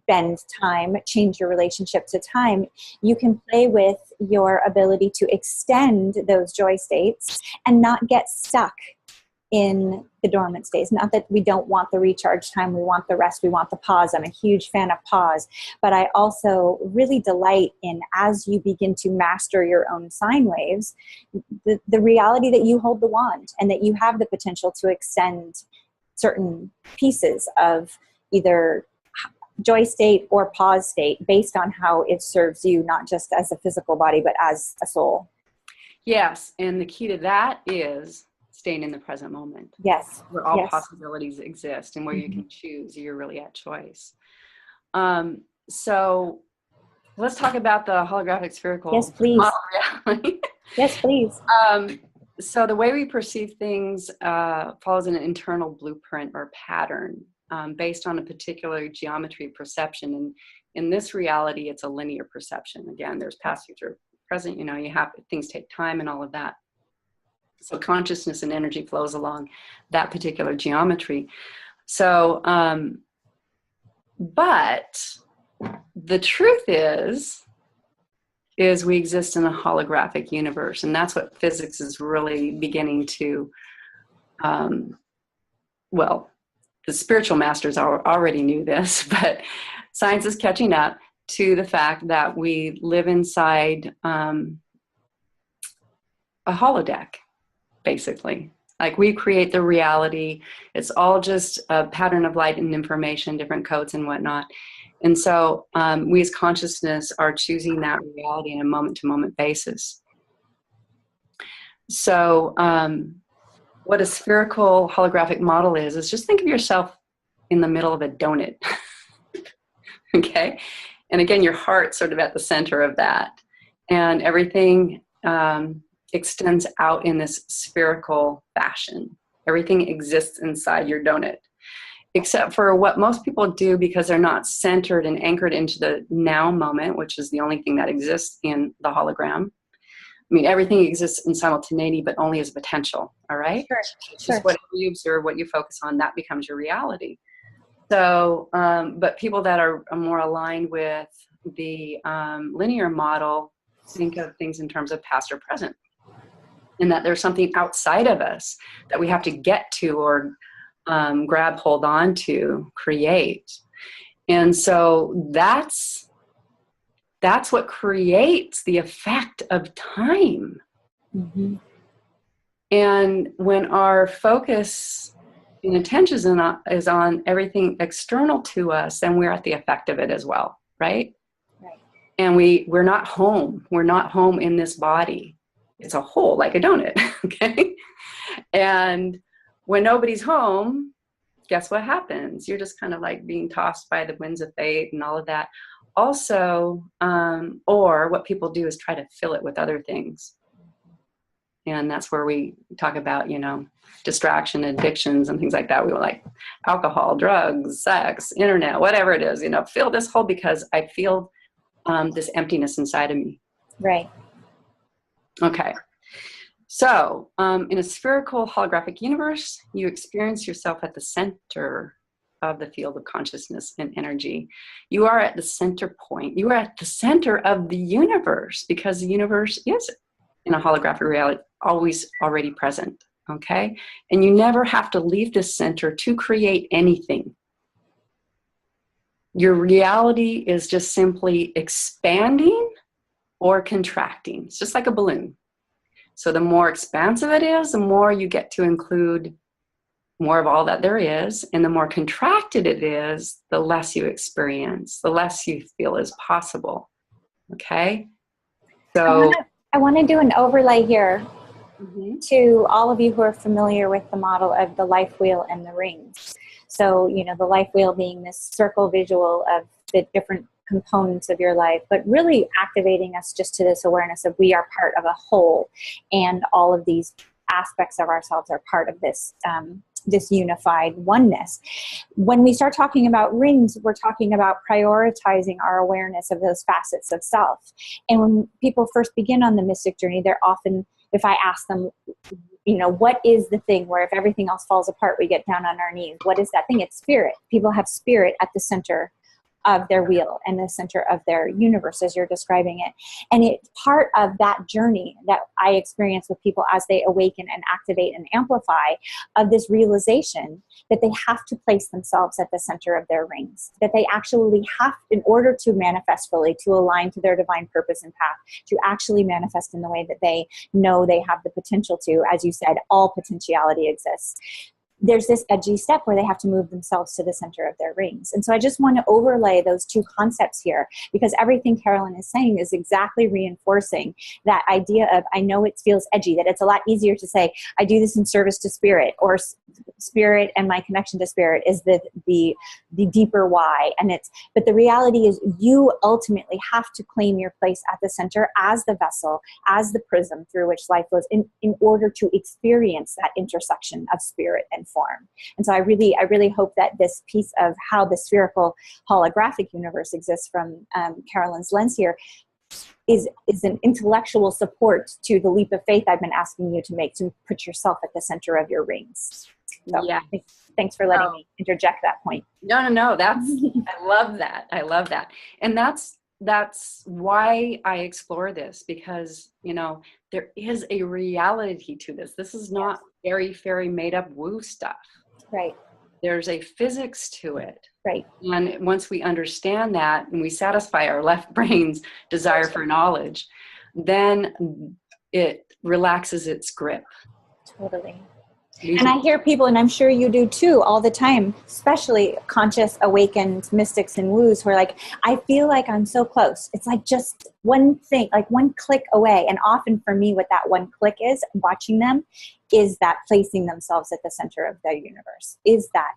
B: bend time, change your relationship to time, you can play with your ability to extend those joy states and not get stuck in the dormant states. Not that we don't want the recharge time, we want the rest, we want the pause. I'm a huge fan of pause, but I also really delight in, as you begin to master your own sine waves, the reality that you hold the wand and that you have the potential to extend certain pieces of either joy state or pause state based on how it serves you, not just as a physical body, but as a soul.
A: Yes. And the key to that is staying in the present moment.
B: Yes.
A: Where all possibilities exist and where you can choose. You're really at choice. So let's talk about the holographic spherical model reality.
B: Yes, please.
A: So the way we perceive things follows an internal blueprint or pattern based on a particular geometry perception. in this reality, it's a linear perception. Again, there's past, future, present, you know, you have, things take time and all of that. So consciousness and energy flows along that particular geometry. So, but the truth is we exist in a holographic universe, and that's what physics is really beginning to, well, the spiritual masters already knew this, but science is catching up to the fact that we live inside a holodeck, basically. Like, we create the reality. It's all just a pattern of light and information, different codes and whatnot. And so we as consciousness are choosing that reality on a moment-to-moment basis. So what a spherical holographic model is just think of yourself in the middle of a donut. Okay? And again, your heart's sort of at the center of that. And everything extends out in this spherical fashion. Everything exists inside your donut, except for what most people do, because they're not centered and anchored into the now moment, which is the only thing that exists in the hologram. I mean, everything exists in simultaneity, but only as potential, all right?
B: Sure.
A: Just whatever you observe, what you focus on, that becomes your reality. So, but people that are more aligned with the linear model think of things in terms of past or present, and that there's something outside of us that we have to get to or grab hold on to, create. And so that's what creates the effect of time.
B: Mm-hmm.
A: And when our focus and attention is on everything external to us, then we're at the effect of it as well, right?
B: Right.
A: And we're not home. We're not home in this body. It's a hole, like a donut, okay? And when nobody's home, guess what happens? You're just kind of like being tossed by the winds of fate and all of that. Also, or what people do is try to fill it with other things. And that's where we talk about, you know, distraction, addictions, and things like that. We were like alcohol, drugs, sex, internet, whatever it is, you know, fill this hole because I feel this emptiness inside of me.
B: Right.
A: Okay. So in a spherical holographic universe, you experience yourself at the center of the field of consciousness and energy. You are at the center point. You are at the center of the universe, because the universe is in a holographic reality, always already present, okay? And you never have to leave this center to create anything. Your reality is just simply expanding or contracting. It's just like a balloon. So the more expansive it is, the more you get to include more of all that there is. And the more contracted it is, the less you experience, the less you feel is possible, okay? So
B: I want to do an overlay here
A: mm-hmm.
B: to all of you who are familiar with the model of the life wheel and the rings. So, you know, the life wheel being this circle visual of the different components of your life, but really activating us just to this awareness of we are part of a whole, and all of these aspects of ourselves are part of this this unified oneness. When we start talking about rings, we're talking about prioritizing our awareness of those facets of self. And when people first begin on the mystic journey, they're often, if I ask them, you know, what is the thing where if everything else falls apart, we get down on our knees? What is that thing? It's spirit. People have spirit at the center of their wheel and the center of their universe, as you're describing it. And it's part of that journey that I experience with people as they awaken and activate and amplify, of this realization that they have to place themselves at the center of their rings, that they actually have, in order to manifest fully, to align to their divine purpose and path, to actually manifest in the way that they know they have the potential to. As you said, all potentiality exists. There's this edgy step where they have to move themselves to the center of their rings. And so I just want to overlay those two concepts here, because everything Karolyn is saying is exactly reinforcing that idea of, I know it feels edgy, that it's a lot easier to say, I do this in service to spirit, or spirit and my connection to spirit is the deeper why. But the reality is you ultimately have to claim your place at the center as the vessel, as the prism through which life flows in order to experience that intersection of spirit and form. And so I really hope that this piece of how the spherical holographic universe exists from Karolyn's lens here is an intellectual support to the leap of faith I've been asking you to make, to put yourself at the center of your rings. So
A: Yeah.
B: Thanks for letting me interject that point.
A: No, that's, I love that. I love that. And that's why I explore this, because, you know, there is a reality to this. This is not fairy made up woo stuff.
B: Right.
A: There's a physics to it.
B: Right.
A: And once we understand that and we satisfy our left brain's desire for knowledge, then it relaxes its grip.
B: Totally. And I hear people, and I'm sure you do too, all the time, especially conscious, awakened mystics and woos, who are like, I feel like I'm so close. It's like just one thing, like one click away. And often for me, what that one click is, watching them, is that placing themselves at the center of the universe, is that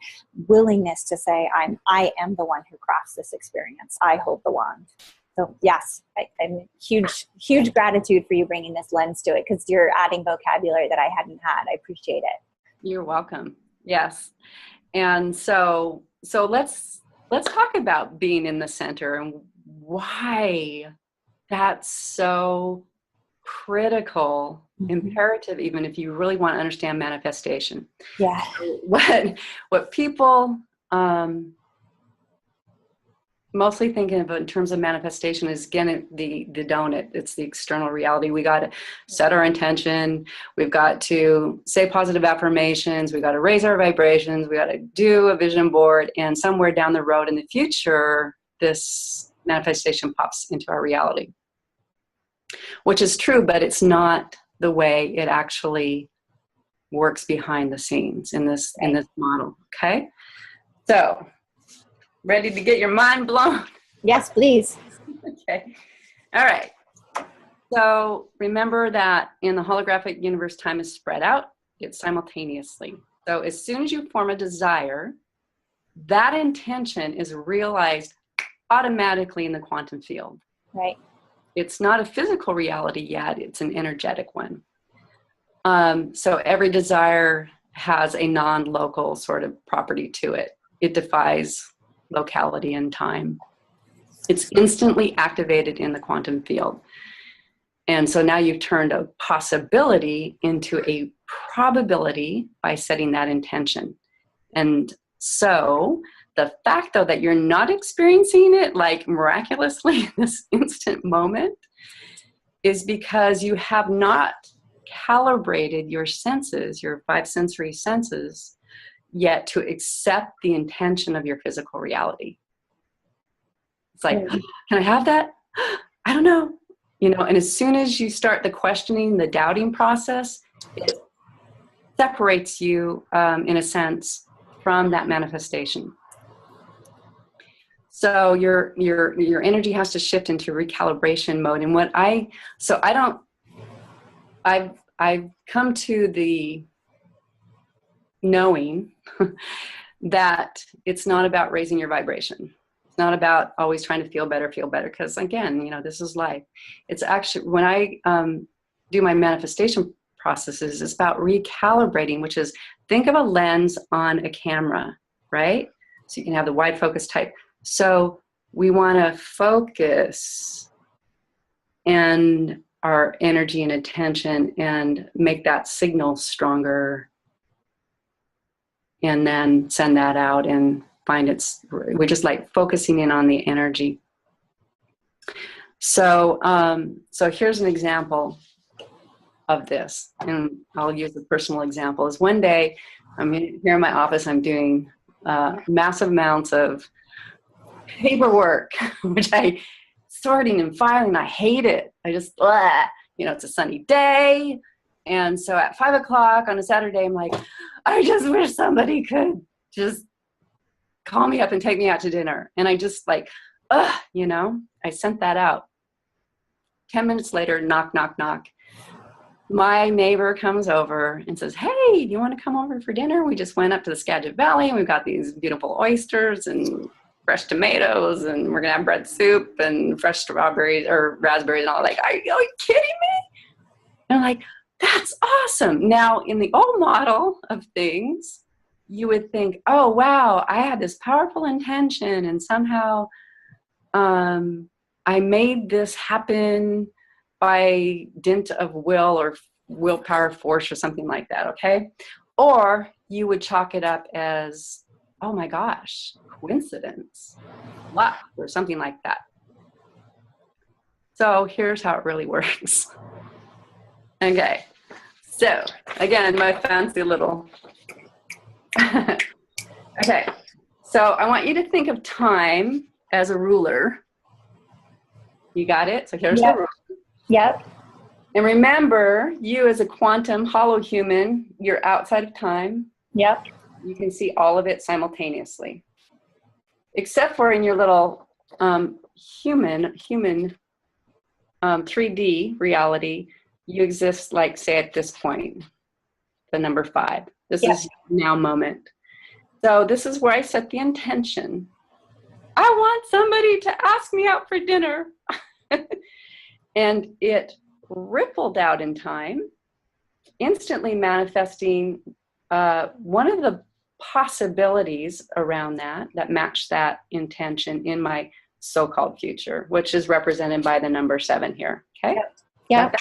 B: willingness to say, I am the one who crafts this experience. I hold the wand. So yes, I'm huge gratitude for you bringing this lens to it, because you're adding vocabulary that I hadn't had. I appreciate it.
A: You're welcome. Yes. And so let's talk about being in the center and why that's so critical, imperative, even if you really want to understand manifestation.
B: Yeah.
A: What people mostly thinking of in terms of manifestation is, again, the donut. It's the external reality. We got to set our intention. We've got to say positive affirmations. We got to raise our vibrations. We got to do a vision board. And somewhere down the road in the future, this manifestation pops into our reality, which is true, but it's not the way it actually works behind the scenes in this model. Okay. So, ready to get your mind blown?
B: Yes, please.
A: Okay. All right. So remember that in the holographic universe, time is spread out. It's simultaneously. So as soon as you form a desire, that intention is realized automatically in the quantum field.
B: Right.
A: It's not a physical reality yet. It's an energetic one. So every desire has a non-local sort of property to it. It defies locality and time. It's instantly activated in the quantum field. And so now you've turned a possibility into a probability by setting that intention. And so the fact, though, that you're not experiencing it like miraculously in this instant moment is because you have not calibrated your senses, your 5 sensory senses, yet to accept the intention of your physical reality. It's like, can I have that? I don't know. You know, and as soon as you start the questioning, the doubting process, it separates you, in a sense, from that manifestation. So your energy has to shift into recalibration mode. And I've come to the knowing that it's not about raising your vibration. It's not about always trying to feel better, because again, you know, this is life. It's actually, when I do my manifestation processes, it's about recalibrating, which is, think of a lens on a camera, right? So you can have the wide focus type. So we want to focus and our energy and attention and make that signal stronger, and then send that out and find we're just like focusing in on the energy. So, so here's an example of this, and I'll use a personal example. Is one day I'm here in my office, I'm doing massive amounts of paperwork, which I sorting and filing. I hate it. I just, you know, it's a sunny day. And so at 5 o'clock on a Saturday, I'm like, I just wish somebody could just call me up and take me out to dinner. And I just like, you know, I sent that out. 10 minutes later, knock, knock, knock. my neighbor comes over and says, hey, do you want to come over for dinner? We just went up to the Skagit Valley and we've got these beautiful oysters and fresh tomatoes and we're going to have bread soup and fresh strawberries or raspberries. And all. Like, are you kidding me? And I'm like, that's awesome. Now, in the old model of things, you would think, oh, wow, I had this powerful intention and somehow I made this happen by dint of will or willpower force or something like that, okay? Or you would chalk it up as, oh my gosh, coincidence, luck, or something like that. So here's how it really works. Okay, so again, my fancy little, okay, so I want you to think of time as a ruler. You got it? So here's the ruler.
B: Yep.
A: And remember, you as a quantum hollow human, you're outside of time.
B: Yep.
A: You can see all of it simultaneously. Except for in your little human 3D reality, you exist like, say, at this point, the number 5. This is now moment. So this is where I set the intention. I want somebody to ask me out for dinner. And it rippled out in time, instantly manifesting one of the possibilities around that matched that intention in my so-called future, which is represented by the number 7 here. Okay?
B: Yeah.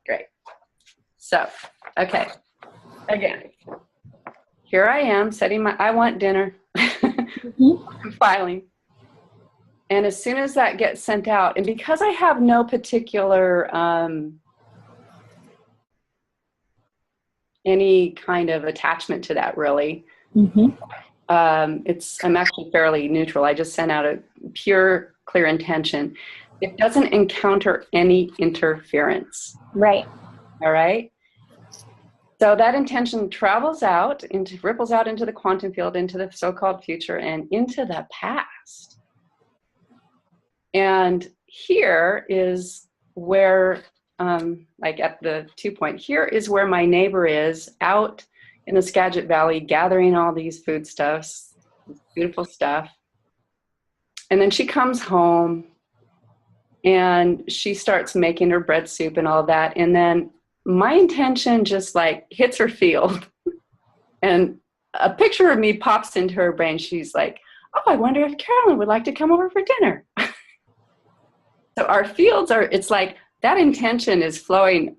A: Great. So, okay. Again, here I am setting my, I want dinner. I'm filing. And as soon as that gets sent out, and because I have no particular any kind of attachment to that, really, I'm actually fairly neutral. I just sent out a pure, clear intention. It doesn't encounter any interference.
B: Right.
A: All right. So that intention travels out, ripples out into the quantum field, into the so-called future, and into the past. And here is where, like at the 2 point, here is where my neighbor is out in the Skagit Valley gathering all these foodstuffs, beautiful stuff. And then she comes home and she starts making her bread soup and all that. And then my intention just like hits her field and a picture of me pops into her brain. She's like, oh, I wonder if Karolyn would like to come over for dinner. So our fields are, it's like that intention is flowing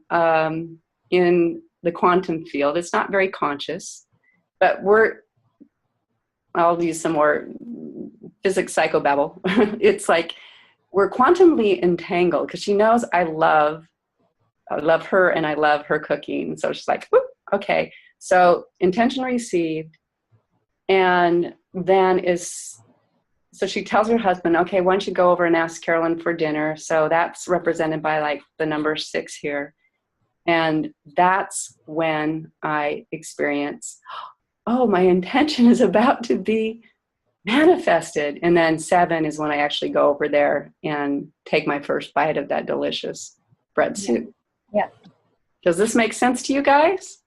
A: in the quantum field. It's not very conscious, but I'll use some more physics psychobabble. It's like we're quantumly entangled because she knows I love her and I love her cooking. So she's like, whoop, okay. So intention received. And then so she tells her husband, okay, why don't you go over and ask Karolyn for dinner? So that's represented by like the number 6 here. And that's when I experience, oh, my intention is about to be manifested. And then 7 is when I actually go over there and take my first bite of that delicious bread soup.
B: Yeah.
A: Does this make sense to you guys?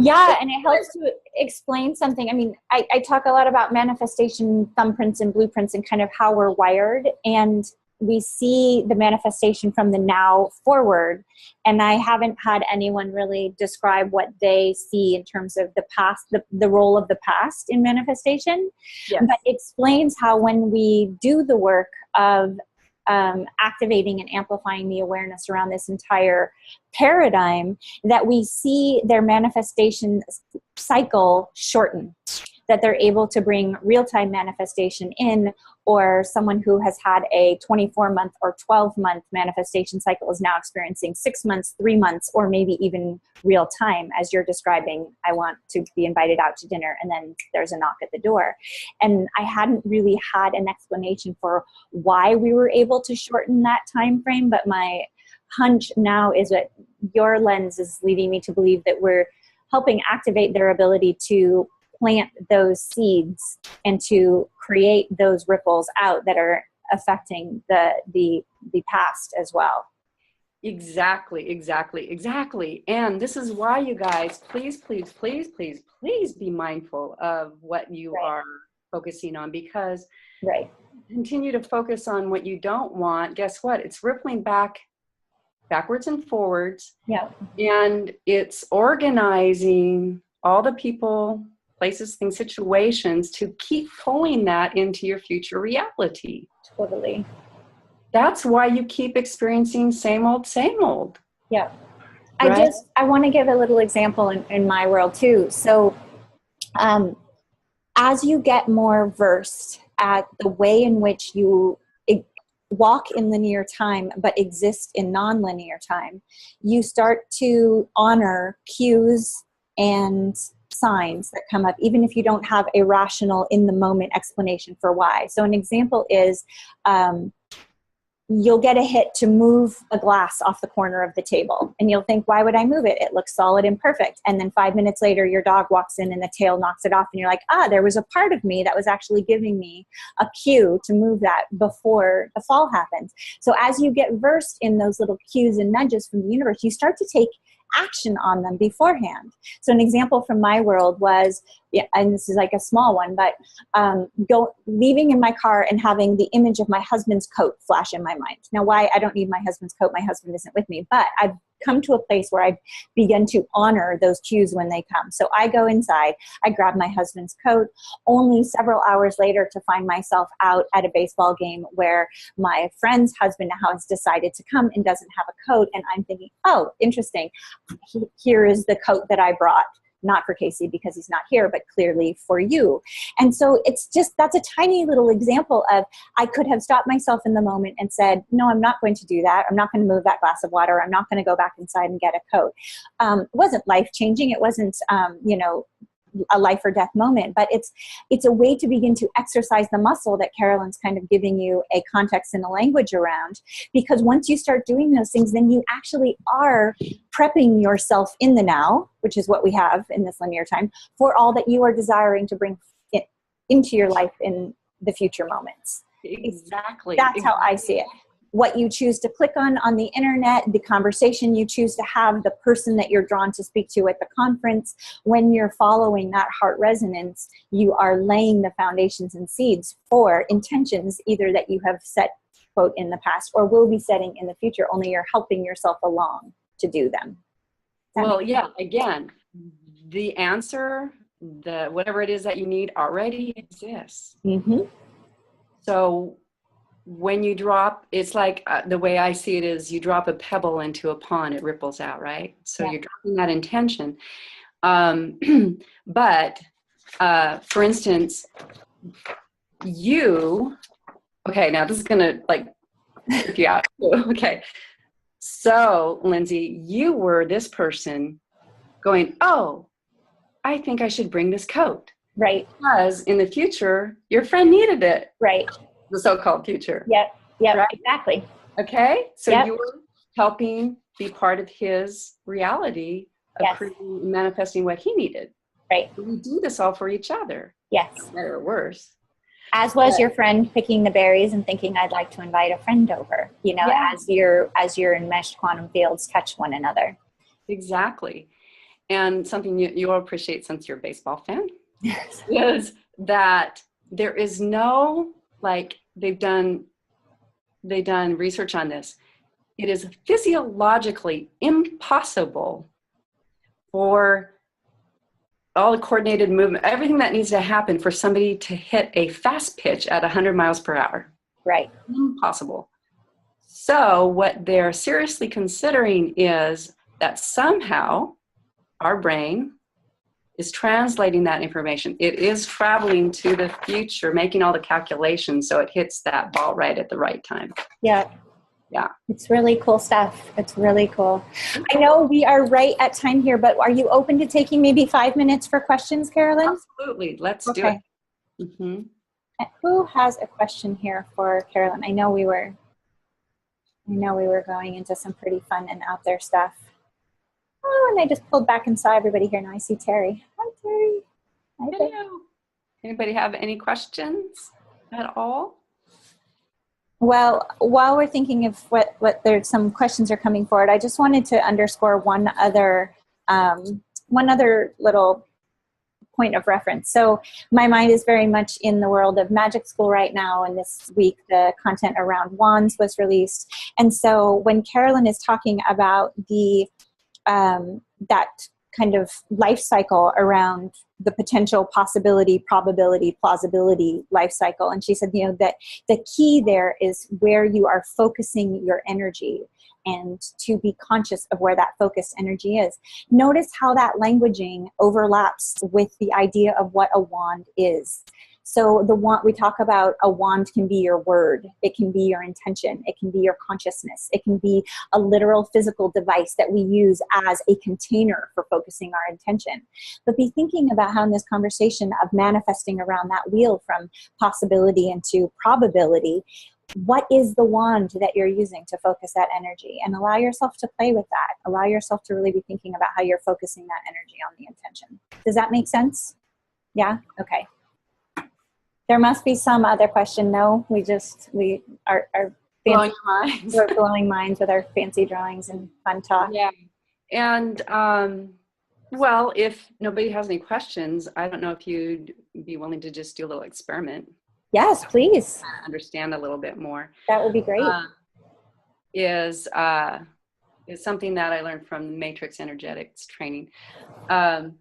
B: Yeah, and it helps to explain something. I mean, I talk a lot about manifestation thumbprints and blueprints and kind of how we're wired. And we see the manifestation from the now forward. And I haven't had anyone really describe what they see in terms of the past, the role of the past in manifestation. Yes. But it explains how when we do the work of activating and amplifying the awareness around this entire paradigm, that we see their manifestation cycle shorten, that they're able to bring real-time manifestation in, or someone who has had a 24-month or 12-month manifestation cycle is now experiencing 6 months, 3 months, or maybe even real time, as you're describing, I want to be invited out to dinner, and then there's a knock at the door. And I hadn't really had an explanation for why we were able to shorten that time frame, but my hunch now is that your lens is leading me to believe that we're helping activate their ability to plant those seeds and to create those ripples out that are affecting the past as well.
A: Exactly, exactly, exactly. And this is why, you guys, please, please, please, please, please be mindful of what you are focusing on, because continue to focus on what you don't want. Guess what? It's rippling backwards and forwards.
B: Yeah.
A: And it's organizing all the people, places, things, situations to keep pulling that into your future reality.
B: Totally.
A: That's why you keep experiencing same old, same old.
B: Yeah.
A: Right?
B: I want to give a little example in my world too. So, as you get more versed at the way in which you walk in linear time but exist in non-linear time, you start to honor cues and signs that come up, even if you don't have a rational in the moment explanation for why. So an example is, you'll get a hit to move a glass off the corner of the table. And you'll think, why would I move it? It looks solid and perfect. And then 5 minutes later, your dog walks in and the tail knocks it off. And you're like, there was a part of me that was actually giving me a cue to move that before the fall happens. So as you get versed in those little cues and nudges from the universe, you start to take action on them beforehand. So an example from my world was, and this is like a small one, but leaving in my car and having the image of my husband's coat flash in my mind. Now, why? I don't need my husband's coat. My husband isn't with me, but I've come to a place where I've begun to honor those cues when they come. So I go inside, I grab my husband's coat, only several hours later to find myself out at a baseball game where my friend's husband now has decided to come and doesn't have a coat. And I'm thinking, oh, interesting. Here is the coat that I brought. Not for Casey because he's not here, but clearly for you. And so it's just, that's a tiny little example of, I could have stopped myself in the moment and said, no, I'm not going to do that. I'm not going to move that glass of water. I'm not going to go back inside and get a coat. It wasn't life-changing. It wasn't, a life or death moment, but it's a way to begin to exercise the muscle that Karolyn's kind of giving you a context and a language around. Because once you start doing those things, then you actually are prepping yourself in the now, which is what we have in this linear time, for all that you are desiring to bring into your life in the future moments.
A: Exactly.
B: That's how I see it. What you choose to click on the internet, the conversation you choose to have, the person that you're drawn to speak to at the conference, when you're following that heart resonance, you are laying the foundations and seeds for intentions either that you have set, quote, in the past or will be setting in the future, only you're helping yourself along to do them.
A: Well, yeah, again, the answer, whatever it is that you need already exists.
B: Mm-hmm.
A: So when you drop, it's like the way I see it is you drop a pebble into a pond, it ripples out, right? So you're dropping that intention. But for instance, okay, now this is going to like trip you out. Okay. So Lindsay, you were this person going, oh, I think I should bring this coat.
B: Right.
A: Because in the future, your friend needed it.
B: Right.
A: The so-called future.
B: Yep, right? Exactly.
A: Okay, so you were helping be part of his reality of creating, manifesting what he needed. Right. We do this all for each other.
B: Yes.
A: Better or worse.
B: As was your friend picking the berries and thinking, I'd like to invite a friend over, as your enmeshed quantum fields touch one another.
A: Exactly. And something you'll appreciate since you're a baseball fan is that there is no, like they've done research on this. It is physiologically impossible for all the coordinated movement, everything that needs to happen for somebody to hit a fast pitch at 100 miles per hour.
B: Right.
A: Impossible. So what they're seriously considering is that somehow our brain is translating that information. It is traveling to the future, making all the calculations so it hits that ball right at the right time.
B: Yeah.
A: Yeah.
B: It's really cool stuff. It's really cool. I know we are right at time here, but are you open to taking maybe 5 minutes for questions, Karolyn?
A: Absolutely. Let's do it. Mm-hmm.
B: Who has a question here for Karolyn? I know we were going into some pretty fun and out there stuff. Oh, and I just pulled back and saw everybody here. Now I see Terry. Hi, Terry. Hi, Terry.
A: Hello. Anybody have any questions at all?
B: Well, while we're thinking of what there's some questions are coming forward, I just wanted to underscore one other little point of reference. So my mind is very much in the world of magic school right now, and this week the content around wands was released. And so when Karolyn is talking about the that kind of life cycle around the potential, possibility, probability, plausibility life cycle, and she said, you know, that the key there is where you are focusing your energy, and to be conscious of where that focused energy is. Notice how that languaging overlaps with the idea of what a wand is. So the wand, we talk about a wand can be your word, it can be your intention, it can be your consciousness, it can be a literal physical device that we use as a container for focusing our intention. But be thinking about how in this conversation of manifesting around that wheel from possibility into probability, what is the wand that you're using to focus that energy? And allow yourself to play with that. Allow yourself to really be thinking about how you're focusing that energy on the intention. Does that make sense? Yeah? Okay. There must be some other question. No, we are
A: blowing your minds.
B: We're blowing minds with our fancy drawings and fun talk.
A: Yeah. And well, if nobody has any questions, I don't know if you'd be willing to just do a little experiment.
B: Yes, please.
A: Understand a little bit more.
B: That would be great.
A: Is something that I learned from the Matrix Energetics training. So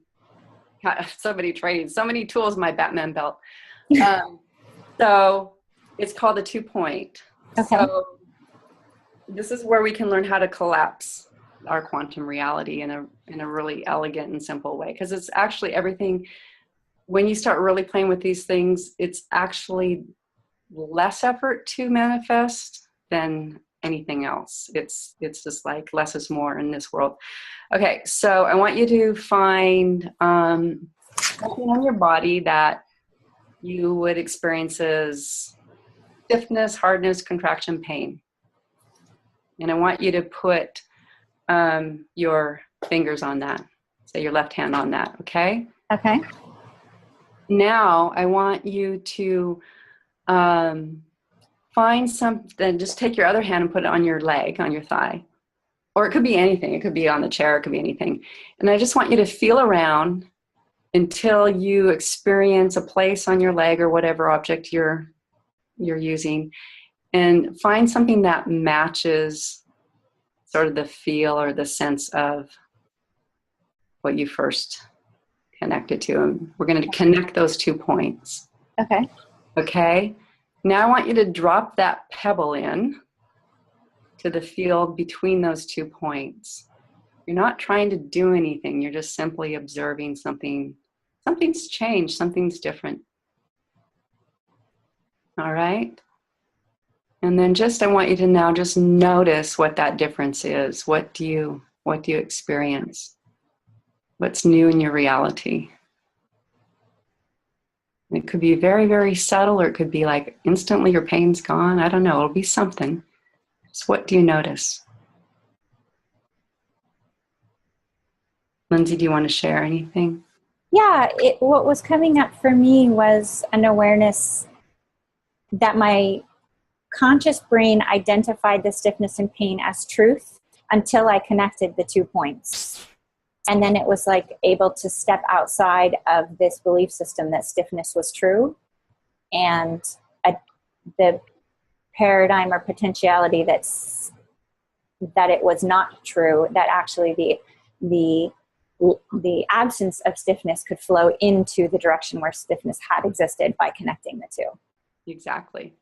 A: many trainings, so many tools in my Batman belt. So it's called the 2-point.
B: Okay.
A: So this is where we can learn how to collapse our quantum reality in a really elegant and simple way. Because it's actually everything. When you start really playing with these things, it's actually less effort to manifest than anything else. It's just like less is more in this world. Okay, so I want you to find something on your body that you would experience as stiffness, hardness, contraction, pain. And I want you to put your fingers on that. Say your left hand on that, okay?
B: Okay.
A: Now I want you to find something, just take your other hand and put it on your leg, on your thigh. Or it could be anything. It could be on the chair, it could be anything. And I just want you to feel around until you experience a place on your leg or whatever object you're using, and find something that matches sort of the feel or the sense of what you first connected to. And we're going to connect those 2 points.
B: Okay.
A: Okay. Now I want you to drop that pebble in to the field between those 2 points. You're not trying to do anything. You're just simply observing something. Something's changed. Something's different. All right. And then I want you to now just notice what that difference is. What do you experience? What's new in your reality? It could be very, very subtle, or it could be like instantly your pain's gone. I don't know. It'll be something. So what do you notice? Lindsay, do you want to share anything?
B: Yeah, what was coming up for me was an awareness that my conscious brain identified the stiffness and pain as truth until I connected the 2 points. And then it was like able to step outside of this belief system that stiffness was true, and the paradigm or potentiality that it was not true, that actually the absence of stiffness could flow into the direction where stiffness had existed by connecting the 2.
A: Exactly.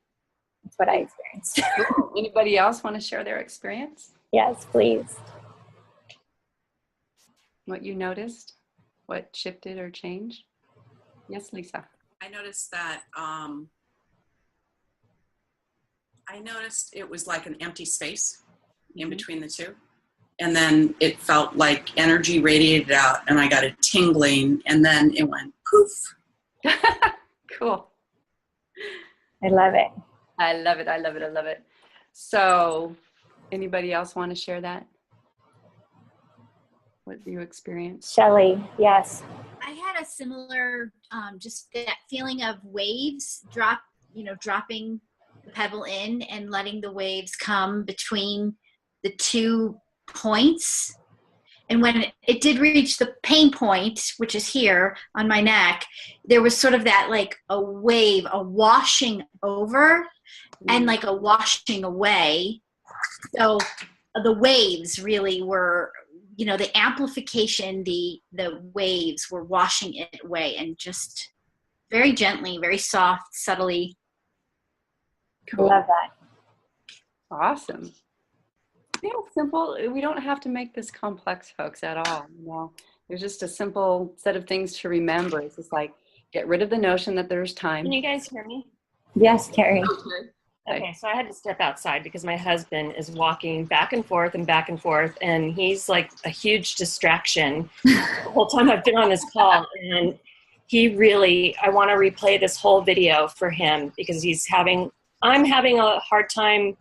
B: That's what I experienced.
A: Cool. Anybody else want to share their experience?
B: Yes, please.
C: what you noticed? What shifted or changed? Yes, Lisa.
D: I noticed that it was like an empty space in between the two. And then it felt like energy radiated out and I got a tingling and then it went poof.
C: Cool.
B: I love it.
C: I love it. I love it. I love it. So anybody else want to share that? What you experienced?
B: Shelley, yes.
E: I had a similar, just that feeling of waves dropping the pebble in and letting the waves come between the 2 points. And when it did reach the pain point, which is here on my neck, there was sort of that like a wave, a washing over and like a washing away. So the waves really were, you know, the amplification, the waves were washing it away, and just very gently, very soft, subtly.
A: Cool.
B: Love that.
A: Awesome. Yeah, simple. We don't have to make this complex, folks, at all. You know, there's just a simple set of things to remember. It's just like, get rid of the notion that there's time.
F: Can you guys hear me?
B: Yes, Carrie.
F: Okay, so I had to step outside because my husband is walking back and forth, and he's like a huge distraction the whole time I've been on this call. And he really, I want to replay this whole video for him because I'm having a hard time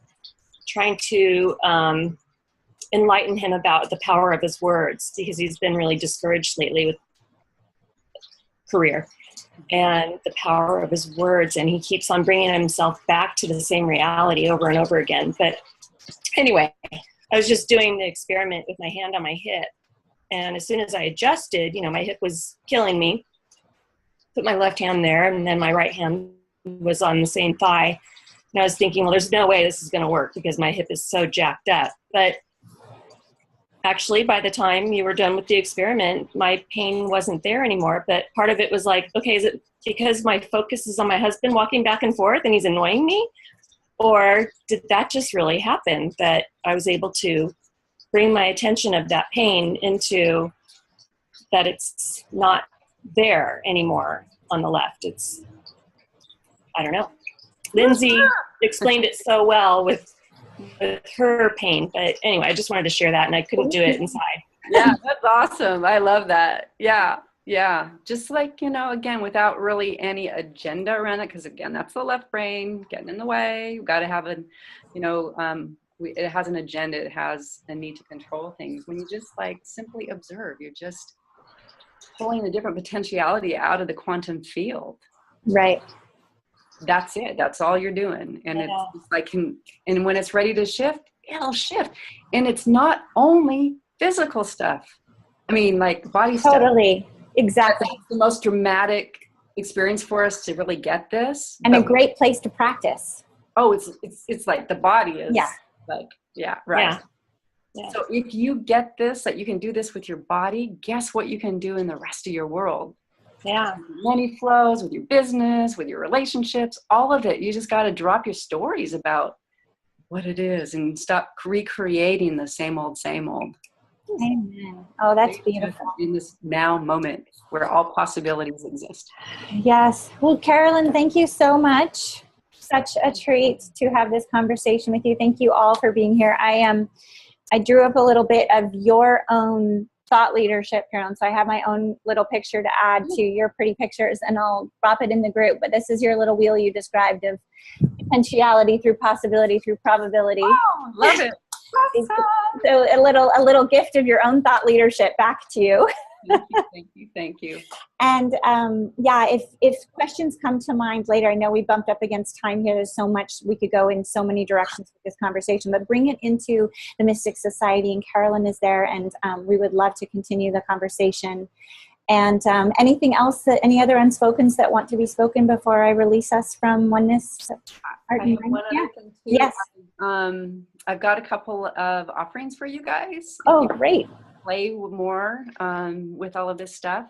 F: trying to enlighten him about the power of his words, because he's been really discouraged lately with career and the power of his words, and he keeps on bringing himself back to the same reality over and over again. But anyway, I was just doing the experiment with my hand on my hip, and as soon as I adjusted, you know, my hip was killing me, put my left hand there, and then my right hand was on the same thigh. And I was thinking, well, there's no way this is going to work because my hip is so jacked up. But actually, by the time you were done with the experiment, my pain wasn't there anymore. But part of it was like, okay, is it because my focus is on my husband walking back and forth and he's annoying me? Or did that just really happen, that I was able to bring my attention of that pain into that it's not there anymore on the left? It's, I don't know. Lindsay explained it so well with her pain, but anyway, I just wanted to share that, and I couldn't do it inside.
A: Yeah, that's awesome. I love that. Yeah. Just like, you know, again, without really any agenda around it, because again, that's the left brain getting in the way. You've got to have a, you know, it has an agenda. It has a need to control things. When you just like simply observe, you're just pulling a different potentiality out of the quantum field.
B: Right.
A: That's it. That's all you're doing. And it's like, and when it's ready to shift, it'll shift. And it's not only physical stuff. I mean, like body stuff.
B: Totally. Exactly.
A: It's the most dramatic experience for us to really get this.
B: And a great place to practice.
A: Oh, it's like the body is like, yeah, right.
F: Yeah.
A: So if you get this, that you can do this with your body, guess what you can do in the rest of your world?
F: Yeah.
A: Money flows, with your business, with your relationships, all of it. You just got to drop your stories about what it is and stop recreating the same old, same old.
B: Amen. Oh, that's beautiful.
A: In this now moment where all possibilities exist.
B: Yes. Well, Karolyn, thank you so much. Such a treat to have this conversation with you. Thank you all for being here. I drew up a little bit of your own thought leadership, Karolyn. So I have my own little picture to add to your pretty pictures, and I'll drop it in the group. But this is your little wheel you described of potentiality through possibility through probability.
A: Oh, love it.
B: So a little gift of your own thought leadership back to you.
A: Thank you.
B: And if questions come to mind later, I know we bumped up against time here. There's so much, we could go in so many directions with this conversation, but bring it into the Mystic Society, and Karolyn is there, and we would love to continue the conversation. And anything else, any other unspokens that want to be spoken before I release us from Oneness?
A: One other thing too.
B: Yes.
A: I've got a couple of offerings for you guys.
B: Oh, great.
A: Play more with all of this stuff,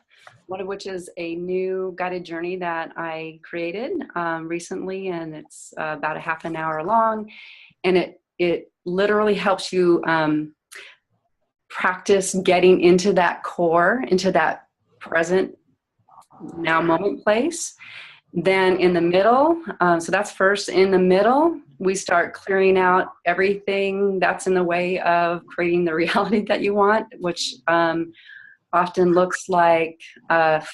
A: one of which is a new guided journey that I created recently, and it's about a half an hour long, and it literally helps you practice getting into that core, into that present now moment place. Then in the middle, so that's first. In the middle, we start clearing out everything that's in the way of creating the reality that you want, which often looks like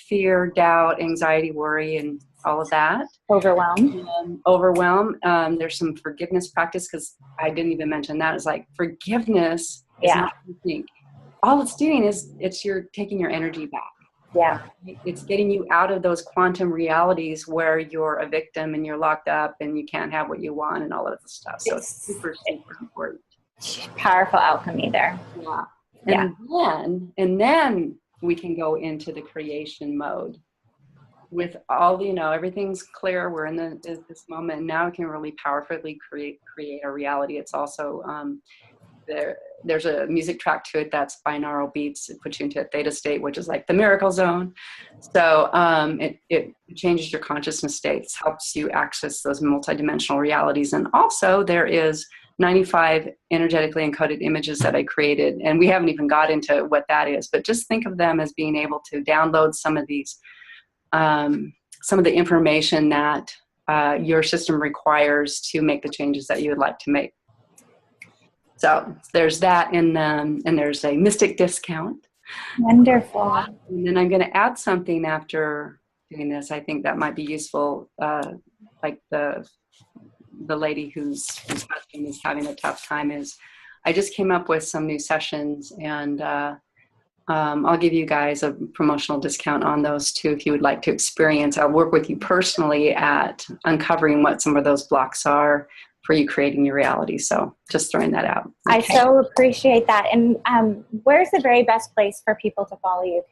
A: fear, doubt, anxiety, worry, and all of that. Overwhelm. There's some forgiveness practice, because I didn't even mention that. It's like forgiveness is not what you think. All it's doing is you're taking your energy back.
B: Yeah.
A: It's getting you out of those quantum realities where you're a victim and you're locked up and you can't have what you want and all of this stuff. So it's super, super important.
B: Powerful alchemy there.
A: Yeah. And then we can go into the creation mode with all, you know, everything's clear. We're in this moment. Now we can really powerfully create a reality. It's also, there's a music track to it that's binaural beats. It puts you into a theta state, which is like the miracle zone. So it changes your consciousness states, helps you access those multidimensional realities. And also there is 95 energetically encoded images that I created. And we haven't even got into what that is, but just think of them as being able to download some of these, some of the information that your system requires to make the changes that you would like to make. So there's that, and there's a mystic discount.
B: Wonderful.
A: And then I'm going to add something after doing this. I think that might be useful, like the lady whose husband is having a tough time is, I just came up with some new sessions, and I'll give you guys a promotional discount on those too if you would like to experience. I'll work with you personally at uncovering what some of those blocks are for you creating your reality. So just throwing that out. Okay.
B: I so appreciate that. And where's the very best place for people to follow you,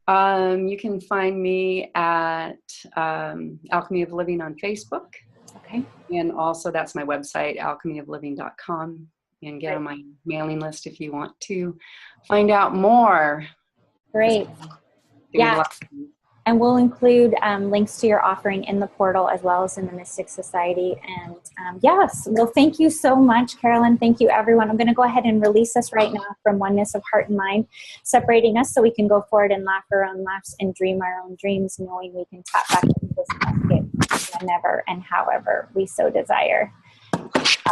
B: Karolyn?
A: You can find me at Alchemy of Living on Facebook.
B: Okay.
A: And also that's my website, alchemyofliving.com. And get on my mailing list if you want to find out more.
B: Great. Yeah. And we'll include links to your offering in the portal as well as in the Mystic Society. And yes, well, thank you so much, Karolyn. Thank you, everyone. I'm going to go ahead and release us right now from oneness of heart and mind, separating us so we can go forward and laugh our own laughs and dream our own dreams, knowing we can tap back into this basket whenever and however we so desire.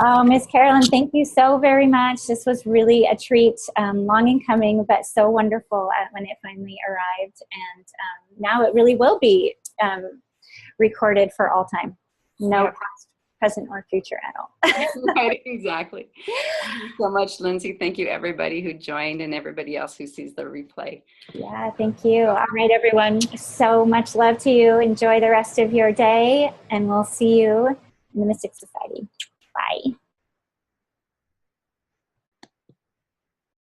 B: Oh, Miss Karolyn, thank you so very much. This was really a treat, long in coming, but so wonderful when it finally arrived. And now it really will be recorded for all time. No past, present, or future at all.
A: Right, exactly. Thank you so much, Lindsay. Thank you, everybody who joined and everybody else who sees the replay.
B: Yeah, thank you. All right, everyone. So much love to you. Enjoy the rest of your day, and we'll see you in the Mystic Society. Bye.